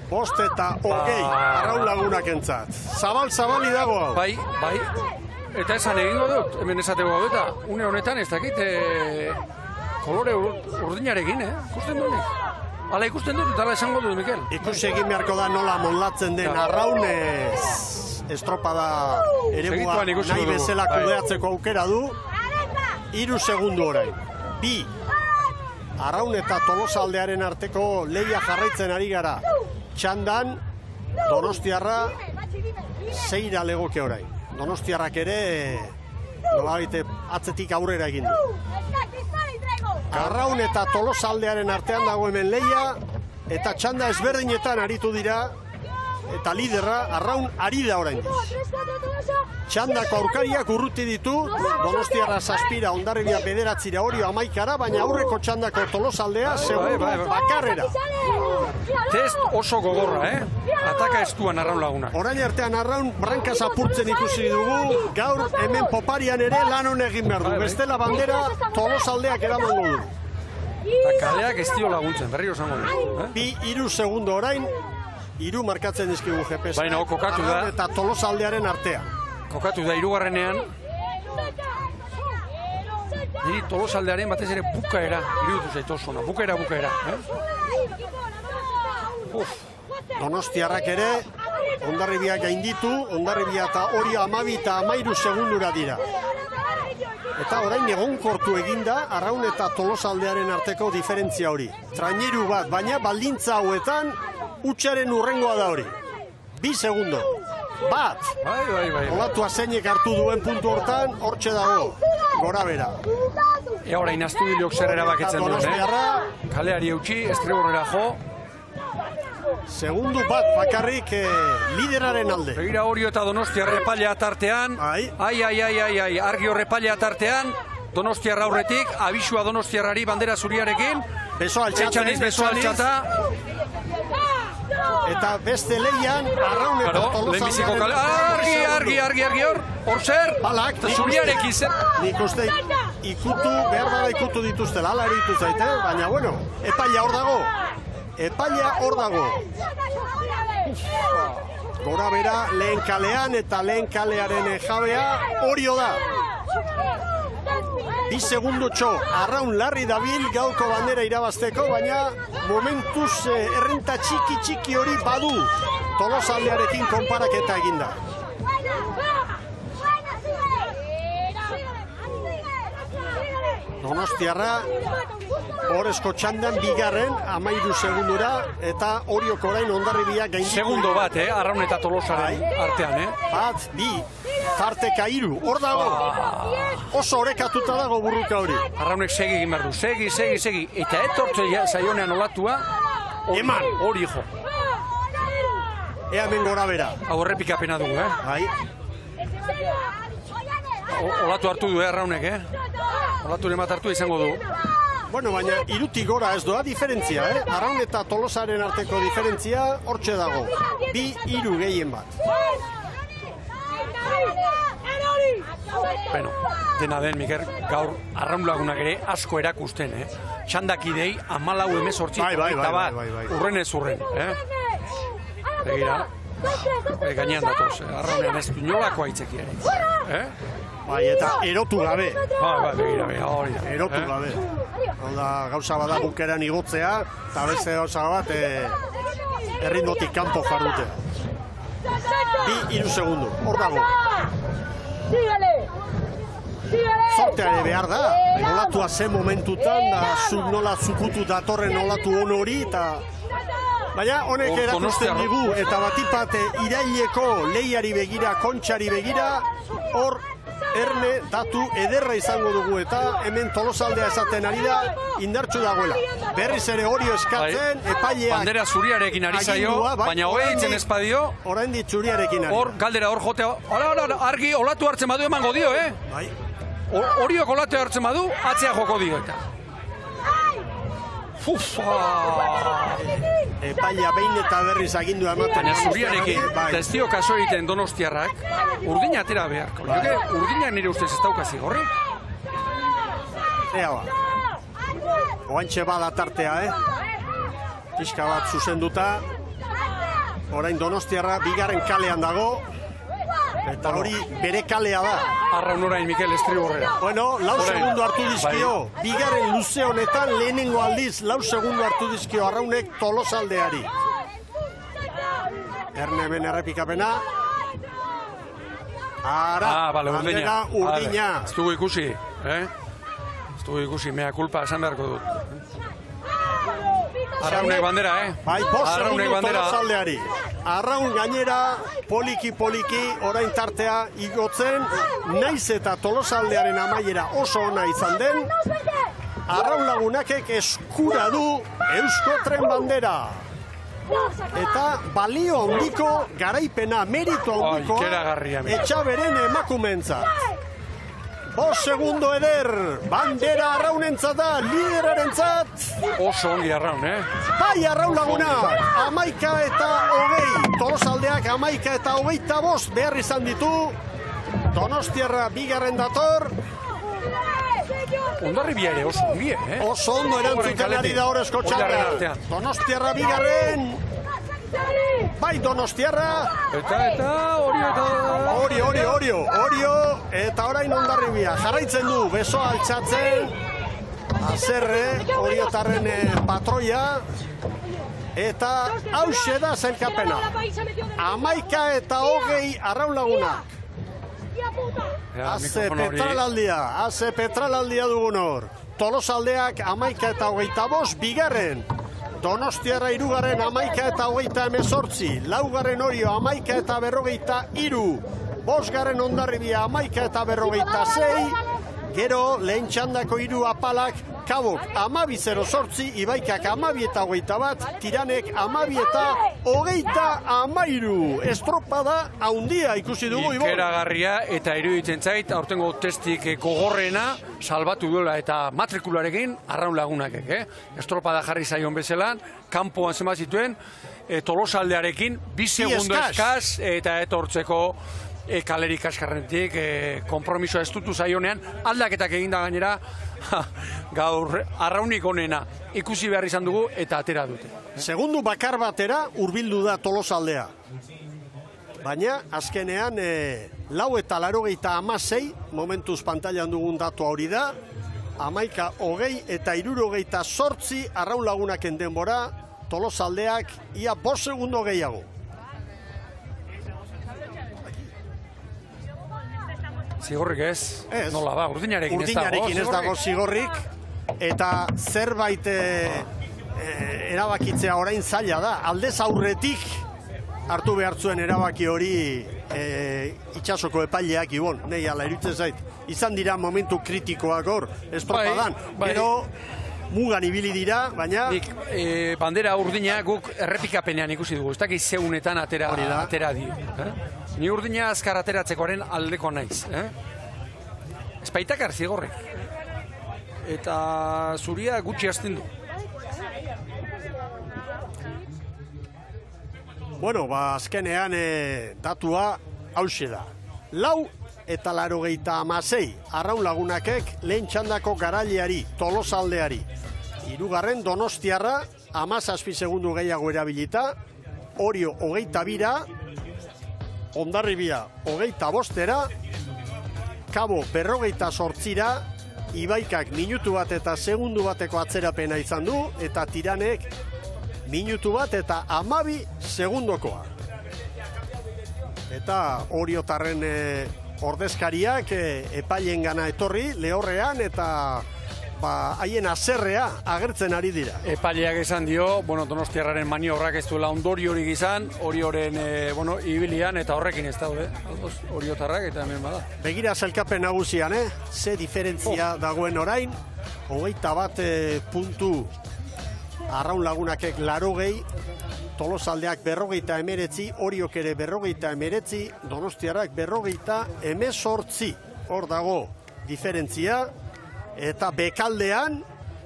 Speaker 1: 5 eta 20 Arraun Lagunak entzat. Zabal-zabali dago hau.
Speaker 2: Bai. Eta esan egingo dut, hemen esateko eta une honetan ez dakit kolore urdinarekin, ikusten dut. Hala ikusten dut, eta hala esango dut, Mikel.
Speaker 1: Ikusi egin beharko da nola moldatzen den Arraunez estropada eremua nahi bezala kudeatzeko aukera du. 3 segundu orain. 2. Arraun eta Tolosaldearen arteko lehia jarraitzen ari gara. Txandan, Donostiarra 6 legoke orain. Donostiarrak ere nolabait atzetik aurrera egin du. Arraun eta Tolosaldearen artean dago hemen lehia, eta txanda ezberdinetan aritu dira, eta liderra Arraun ari da orain. Txandako aurkariak urruti ditu, Donostiarra 7, Hondarribia 9, Orio 11, baina aurreko txandako Tolosaldea segundo bakarrera.
Speaker 2: Test oso gogorra, Ataka estuan Arraun Lagunak.
Speaker 1: Orain artean Arraun brankaz apurtzen ikusi dugu, gaur hemen poparian ere lan hon egin behar du. Bestela bandera Tolosaldeak eramango du.
Speaker 2: Eta kaleak ez dio laguntzen, berriro esango du.
Speaker 1: 2-3 segundo orain, 3 markatzen dizkigu GPS.
Speaker 2: Baina kokatu da.
Speaker 1: Eta Tolosaldearen artea.
Speaker 2: Kokatu da 3. Niri Tolosaldearen batez ere bukaera, iruditu zait oso ona, bukaera.
Speaker 1: Donostiarrak ere, Hondarribia gainditu, Hondarribia eta hori 12 eta 13 segundura dira. Eta orain egonkortu eginda, Arraun eta Tolosaldearen arteko diferentzia hori. Traineru bat, baina baldintza hauetan, hutsaren urrengoa da hori. 2 segundo. Bat!
Speaker 2: Bai.
Speaker 1: Olatua zeinek hartu duen puntu hortan, hortxe dago. Gora bera.
Speaker 2: Orain Astudilok zer erabakitzen duen, Kaleari eutxi, Estriborrera jo.
Speaker 1: Segundu bat bakarrik lideraren alde.
Speaker 2: Begira Orio eta Donostiarra epailea tartean. Ai, argi horrepailea tartean. Donostiarra aurretik, abisua Donostiarrari bandera zuriarekin.
Speaker 1: Beso altxata. Eta beste leian, Arraun eta Tolosaldearen...
Speaker 2: Argi hor, hor zer?
Speaker 1: Balak,
Speaker 2: zuriarekin zer?
Speaker 1: Nik uste behar dara ikutu dituztela, ala eritu zaite, baina bueno, epailea hor dago. Gora bera, lehen kalean eta lehen kalearen jabea Orio da. 2 segundo txo, Arraun larri dabil gaurko bandera irabazteko, baina momentuz errenta txiki hori badu Tolosaldearekin konparaketa eginda. Donostiarra Horezko txandan bigarren 13 segundura eta Orioko orain Hondarribia gainditu.
Speaker 2: Segundo bat, Arraun eta Tolosaren artean,
Speaker 1: Bat, bi, tarteka 3, hor dago. Oso orekatuta dago burruka hori.
Speaker 2: Arraunek segi egin behar du, segi. Eta etortze zaionean olatua,
Speaker 1: eman,
Speaker 2: hori jo.
Speaker 1: Ea hemen gora bera.
Speaker 2: Hau errepikapena dugu,
Speaker 1: Bai.
Speaker 2: Olatu hartu du, Arraunek, Olaturen bat hartu izango du.
Speaker 1: Bueno, baina 3 gora ez doa diferentzia, Arraun eta Tolosaren arteko diferentzia hortxe dago. 2-3 gehien bat.
Speaker 2: Bueno, dena den, Miker, gaur Arraun lagunak ere asko erakusten, Txandakidei 14-18
Speaker 1: Bai.
Speaker 2: Urrenez urren, Begira, gainean datoz, Arraunean ez inolako aitzeki ere,
Speaker 1: Bai, eta erotu gabe.
Speaker 2: Begira, hori da.
Speaker 1: Erotu gabe. Hau da, gauza bada bukeran igotzea, eta beste gauza bat erritmotik kanpo jarrutea. 2-3 segundu, hor dago. Zortea ere behar da, olatua zen momentutan, da nola zukutu datorren olatu hon hori, eta... Baina honek erakusten digu, eta batipat iraileko lehiari begira, kontxari begira, hor erne datu ederra izango dugu, eta hemen Tolosaldea esaten ari da, indartsu dagoela. Berriz ere Orio eskatzen, epaileak...
Speaker 2: Bandera zuriarekin ari zaio, baina obeditzen espadio.
Speaker 1: Orain dit zuriarekin ari.
Speaker 2: Hor, galdera hor jotea, argi, olatu hartzen badu emango dio,
Speaker 1: Bai.
Speaker 2: Oriok olatu hartzen badu, atzea joko dio, eta.
Speaker 1: Epailea behin eta berriz agindua ematen.
Speaker 2: Baina zuriarekin, testio kaso egiten Donostiarrak, urdina atera beharko. Urdina nire ustez ez daukazi, horri?
Speaker 1: Ea ba. Oantxe bada tartea, Pixka bat zuzenduta. Orain Donostiarra bigarren kalean dago. Eta hori bere kalea da.
Speaker 2: Arraun orain Mikel Estriborrera.
Speaker 1: Bueno, 4 segundo hartu dizkio. Bigarren luze honetan lehenengo aldiz 4 segundo hartu dizkio Arraunek Tolosaldeari. Erne hemen errepikapena. Bandera urdina.
Speaker 2: Ez dugu ikusi, Ez dugu ikusi, mea kulpa esan beharko dut. Arraunek bandera,
Speaker 1: Bai, 5 segundo Tolosaldeari. Arraun gainera, poliki orain tartea igotzen, naiz eta Tolosaldearen amaiera oso ona izan den, Arraun lagunakek eskura du Eusko Tren bandera. Eta balio handiko garaipena, merito handiko, Etxaberen emakumentzat. 5 segundo eder, bandera Arraunentzat da, liderarentzat.
Speaker 2: Oso ongi Arraun,
Speaker 1: Bai, Arraun lagunak, 11 eta 20, Tolosaldeak 11 eta 25 behar izan ditu. Donostiarra bigarren dator.
Speaker 2: Hondarribia ere oso ongi,
Speaker 1: Oso ondo erantzuten ari da Horezko txarra. Donostiarra bigarren. Bai Donostiarra.
Speaker 2: Eta
Speaker 1: Orio, eta orain Hondarribia. Jarraitzen du, besoa altxatzen. Azerre, Oriotarren patroia. Eta hause da zelkapena. 11:20 Arraun Lagunak. Haze petralaldia dugun hor. Tolosaldeak 11:25 bigarren. Donostiarra irugarren 11:28, laugarren Orio 11:43, bosgarren Hondarribia 11:46, gero lehen txandako hiru apalak Kabok 12:08, Ibaikak 12:21, Tiranek 12:23. Estropada haundia ikusi dugu, Ibon.
Speaker 2: Ikeragarria eta iruditzen zait, aurtengo testik gogorrena salbatu duela eta matrikularekin Arraun Lagunakek. Estropada jarri zaion bezelan, kanpoan zenbat zituen, Tolosaldearekin 2 segundo eskaz eta etortzeko kalerik kaskarrentik, kompromisoa estutu zaionean, aldaketak eginda gainera, gaur Arraunik onena ikusi behar izan dugu eta atera dute.
Speaker 1: Segundu bakar batera hurbildu da Tolosaldea. Baina, azkenean, 4:86, momentuz pantailan dugun datua hori da, 11:20 eta 68 Arraun Lagunaken denbora, Tolosaldeak ia 5 segundo gehiago.
Speaker 2: Zigorrik ez? Nola ba, urdinarekin ez dago.
Speaker 1: Urdinarekin ez dago zigorrik, eta zerbait erabakitzea orain zaila da. Aldez aurretik hartu behar zuen erabaki hori itsasoko epaileak, Ibon, nahi ala iruditzen zait. Izan dira momentu kritikoak hor, estropadan. Gero mugan ibili dira, baina...
Speaker 2: Bandera urdina guk errepikapenean ikusi dugu, ez dakiz zeunetan atera dio. Ni urdina azkar ateratzekoaren aldeko naiz. Espaitakar zigorrek. Eta zuria gutxi hasten du.
Speaker 1: Bueno, azkenean datua hause da. 4:86 Arraun Lagunakek lehen txandako garaileari, Tolosaldeari. Hirugarren Donostiarra 17 segundu gehiago erabilita, Orio 22, Hondarribia 25, Kabo 48, Ibaikak minutu bat eta segundu bateko atzerapena izan du, eta Tiranek minutu bat eta 12 segundokoa. Eta Oriotarren ordezkariak epailen gana etorri, lehorrean, eta haien azerrea agertzen ari dira.
Speaker 2: Epaileak esan dio, Donostiarraren maniobrak ez duela ondoriorik izan, Orioren ibilian, eta horrekin ez daude. Oriotarrak eta hemen bada.
Speaker 1: Begira zelkapen nagusian, ze diferentzia dagoen orain, 21 puntu Arraun Lagunakek 80, Tolosaldeak 49, Oriok ere 49, Donostiarrak 48. Hor dago diferentzia. Eta bekaldean,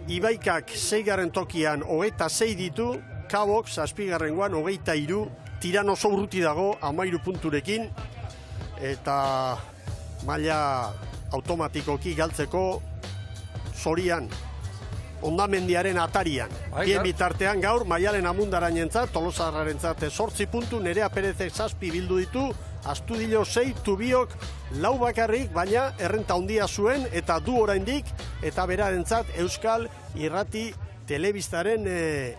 Speaker 1: Ibaikak 6. tokian 26 ditu, Kabok 7. 23, Tiran oso urruti dago 13 punturekin, eta maila automatikoki galtzeko zorian, hondamendiaren atarian. Bien bitartean gaur, Maialen Amundarainentzat, Tolosarrarentzat 8 puntu, Nerea Perezek 7 bildu ditu, Astudillo 6, Tubiok 4 bakarrik, baina errenta handia zuen eta du oraindik, eta berarentzat Euskal Irrati Telebistaren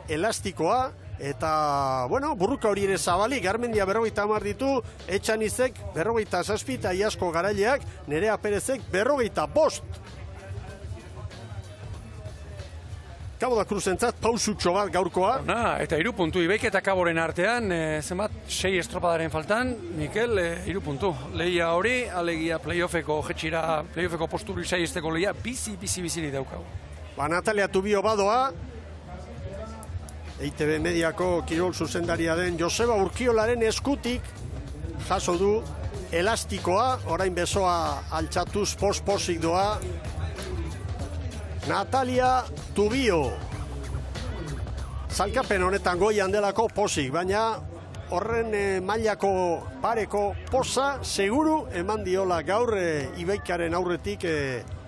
Speaker 1: elastikoa, eta, burruka hori ere zabalik, Garmendia 50 ditu, Etxanizek 57 eta Iasko garaileak, Nerea Perezek 55. Kabo da Kruzentzat pausutxo bat gaurkoa.
Speaker 2: Eta 3 puntu, Ibaik eta Kaboren artean, zenbat 6 estropadaren faltan, Mikel, 3 puntu. Lehia hori, alegia playoffeko jetxira, playoffeko posturi saiesteko lehia, bizi daukagu.
Speaker 1: Natalia Tubio badoa, EITB Mediako kirol zuzendaria den Joseba Urkiolaren eskutik jaso du elastikoa, orain besoa altxatuz posik doa, Natalia Tubio. Zalkapen honetan goian delako posik, baina horren mailako pareko posa seguru eman diola gaur Ibaikaren aurretik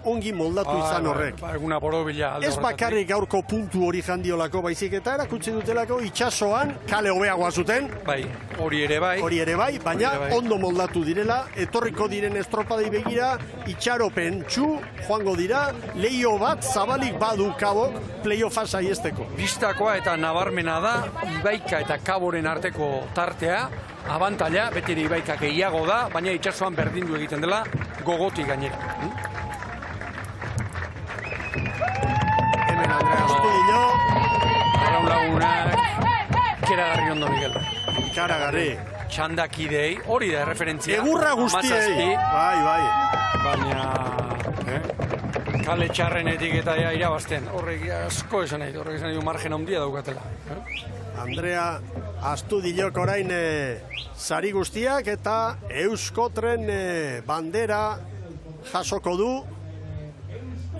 Speaker 1: ongi moldatu izan horrek.
Speaker 2: Eguna borobila alde
Speaker 1: Ez bakarrik gaurko puntu hori jandiolako baizik eta erakutsi dutelako itsasoan kale hobeagoa zuten.
Speaker 2: Bai, hori ere bai,
Speaker 1: baina ondo moldatu direla, etorriko diren estropadei begira, itxaropen txu joango dira, leio bat zabalik badu Kabok playoffa saiesteko.
Speaker 2: Bistakoa eta nabarmena da, Ibaika eta Kaboren arteko tartea, abantaila, beti ere Ibaika gehiago da, baina itsasoan berdindu egiten dela, gogotik gainera.
Speaker 1: Hemen Andrea Astudillo.
Speaker 2: Arraun lagunak, ikeragarri ondo, Miguel.
Speaker 1: Ikaragarri.
Speaker 2: Txandakidei, hori da referentzia.
Speaker 1: Egurra guztiei. Bai.
Speaker 2: Baina, kale txarrenetik eta irabazten. Horrek asko esan nahi, du margen handia daukatela.
Speaker 1: Andrea Astudillok orain sari guztiak eta Euskotren bandera jasoko du.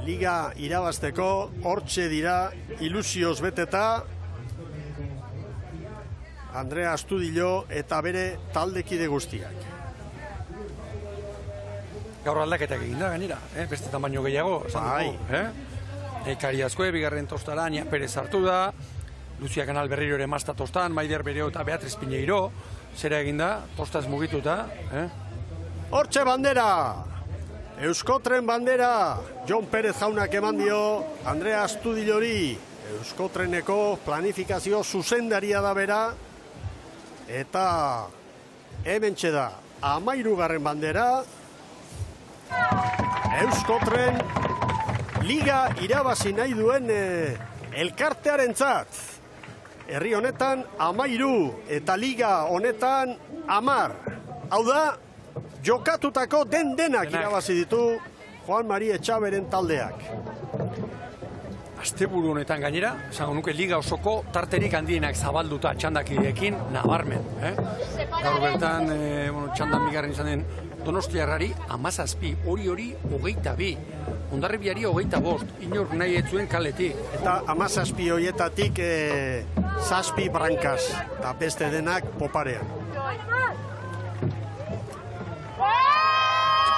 Speaker 1: Liga irabazteko hortxe dira ilusioz beteta. Andrea Astudillo eta bere taldekide guztiak.
Speaker 2: Gaur aldaketak egin da, gainera, beste tamaino gehiago.
Speaker 1: Bai.
Speaker 2: Ekari Azkue, bigarren tostara, Ania Perez hartu da, Lucia Kanal berriro ere mazta tostan, Maider Bereo eta Beatriz Piñeiro, zera egin da, tostaz mugituta.
Speaker 1: Hortxe bandera! Euskotren bandera! Jon Perez jaunak eman dio Andrea Astudillori. Euskotreneko planifikazio zuzendaria da bera. Eta hementxe da, 13. bandera. Euskotren liga irabazi nahi duen elkartearentzat. Herri honetan 13 eta liga honetan 10. Hau da, jokatutako denak irabazi ditu Juan Mari Etxaberen taldeak.
Speaker 2: Asteburu honetan gainera, esango nuke liga osoko tarterik handienak zabalduta txandakideekin nabarmen. Gaur bertan, txandan bigarren izan den Donostiarrari 17, hori 22, Hondarribiari 25, inor nahi ez zuen kaletik.
Speaker 1: Eta 17 horietatik 7 brankaz, eta beste denak poparean.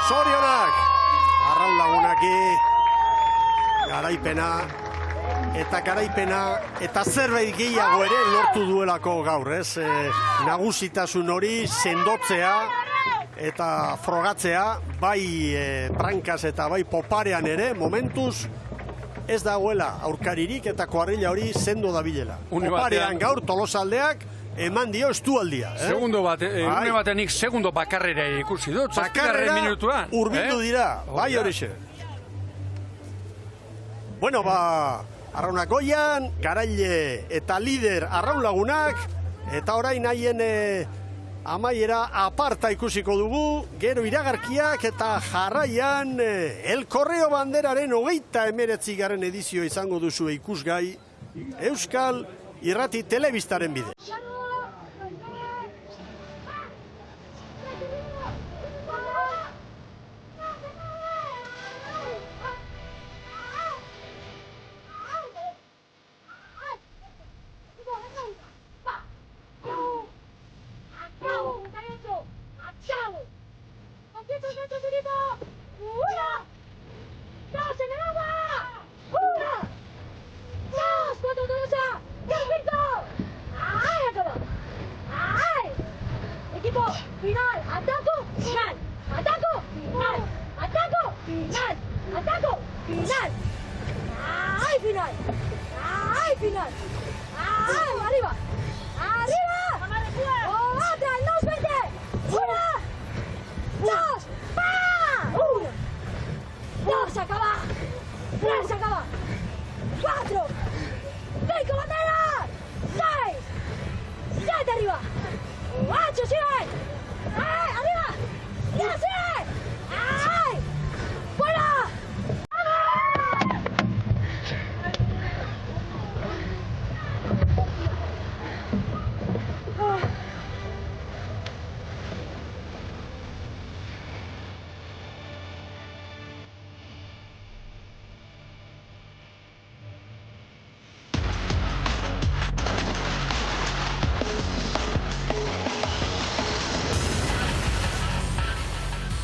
Speaker 1: Zorionak! Arraun lagunaki, garaipena, eta zerbait gehiago ere lortu duelako gaur, ez? Nagusitasun hori sendotzea eta frogatzea, bai brankaz eta bai poparean ere, momentuz ez dagoela aurkaririk eta koarrila hori sendo dabilela. Poparean gaur Tolosaldeak eman dio estualdia.
Speaker 2: Segundo bat, une batenik segundo bakarrera ikusi dut.
Speaker 1: Bakarrera urbildu dira, bai horixe. Bueno, Arraunak goian, garaile eta lider arraun lagunak, eta orain haien amaiera aparta ikusiko dugu, gero iragarkiak eta jarraian El Correo banderaren 29. edizio izango duzu ikusgai Euskal Irrati Telebistaren bidez.
Speaker 8: ¡Arriba! ¡Guacho,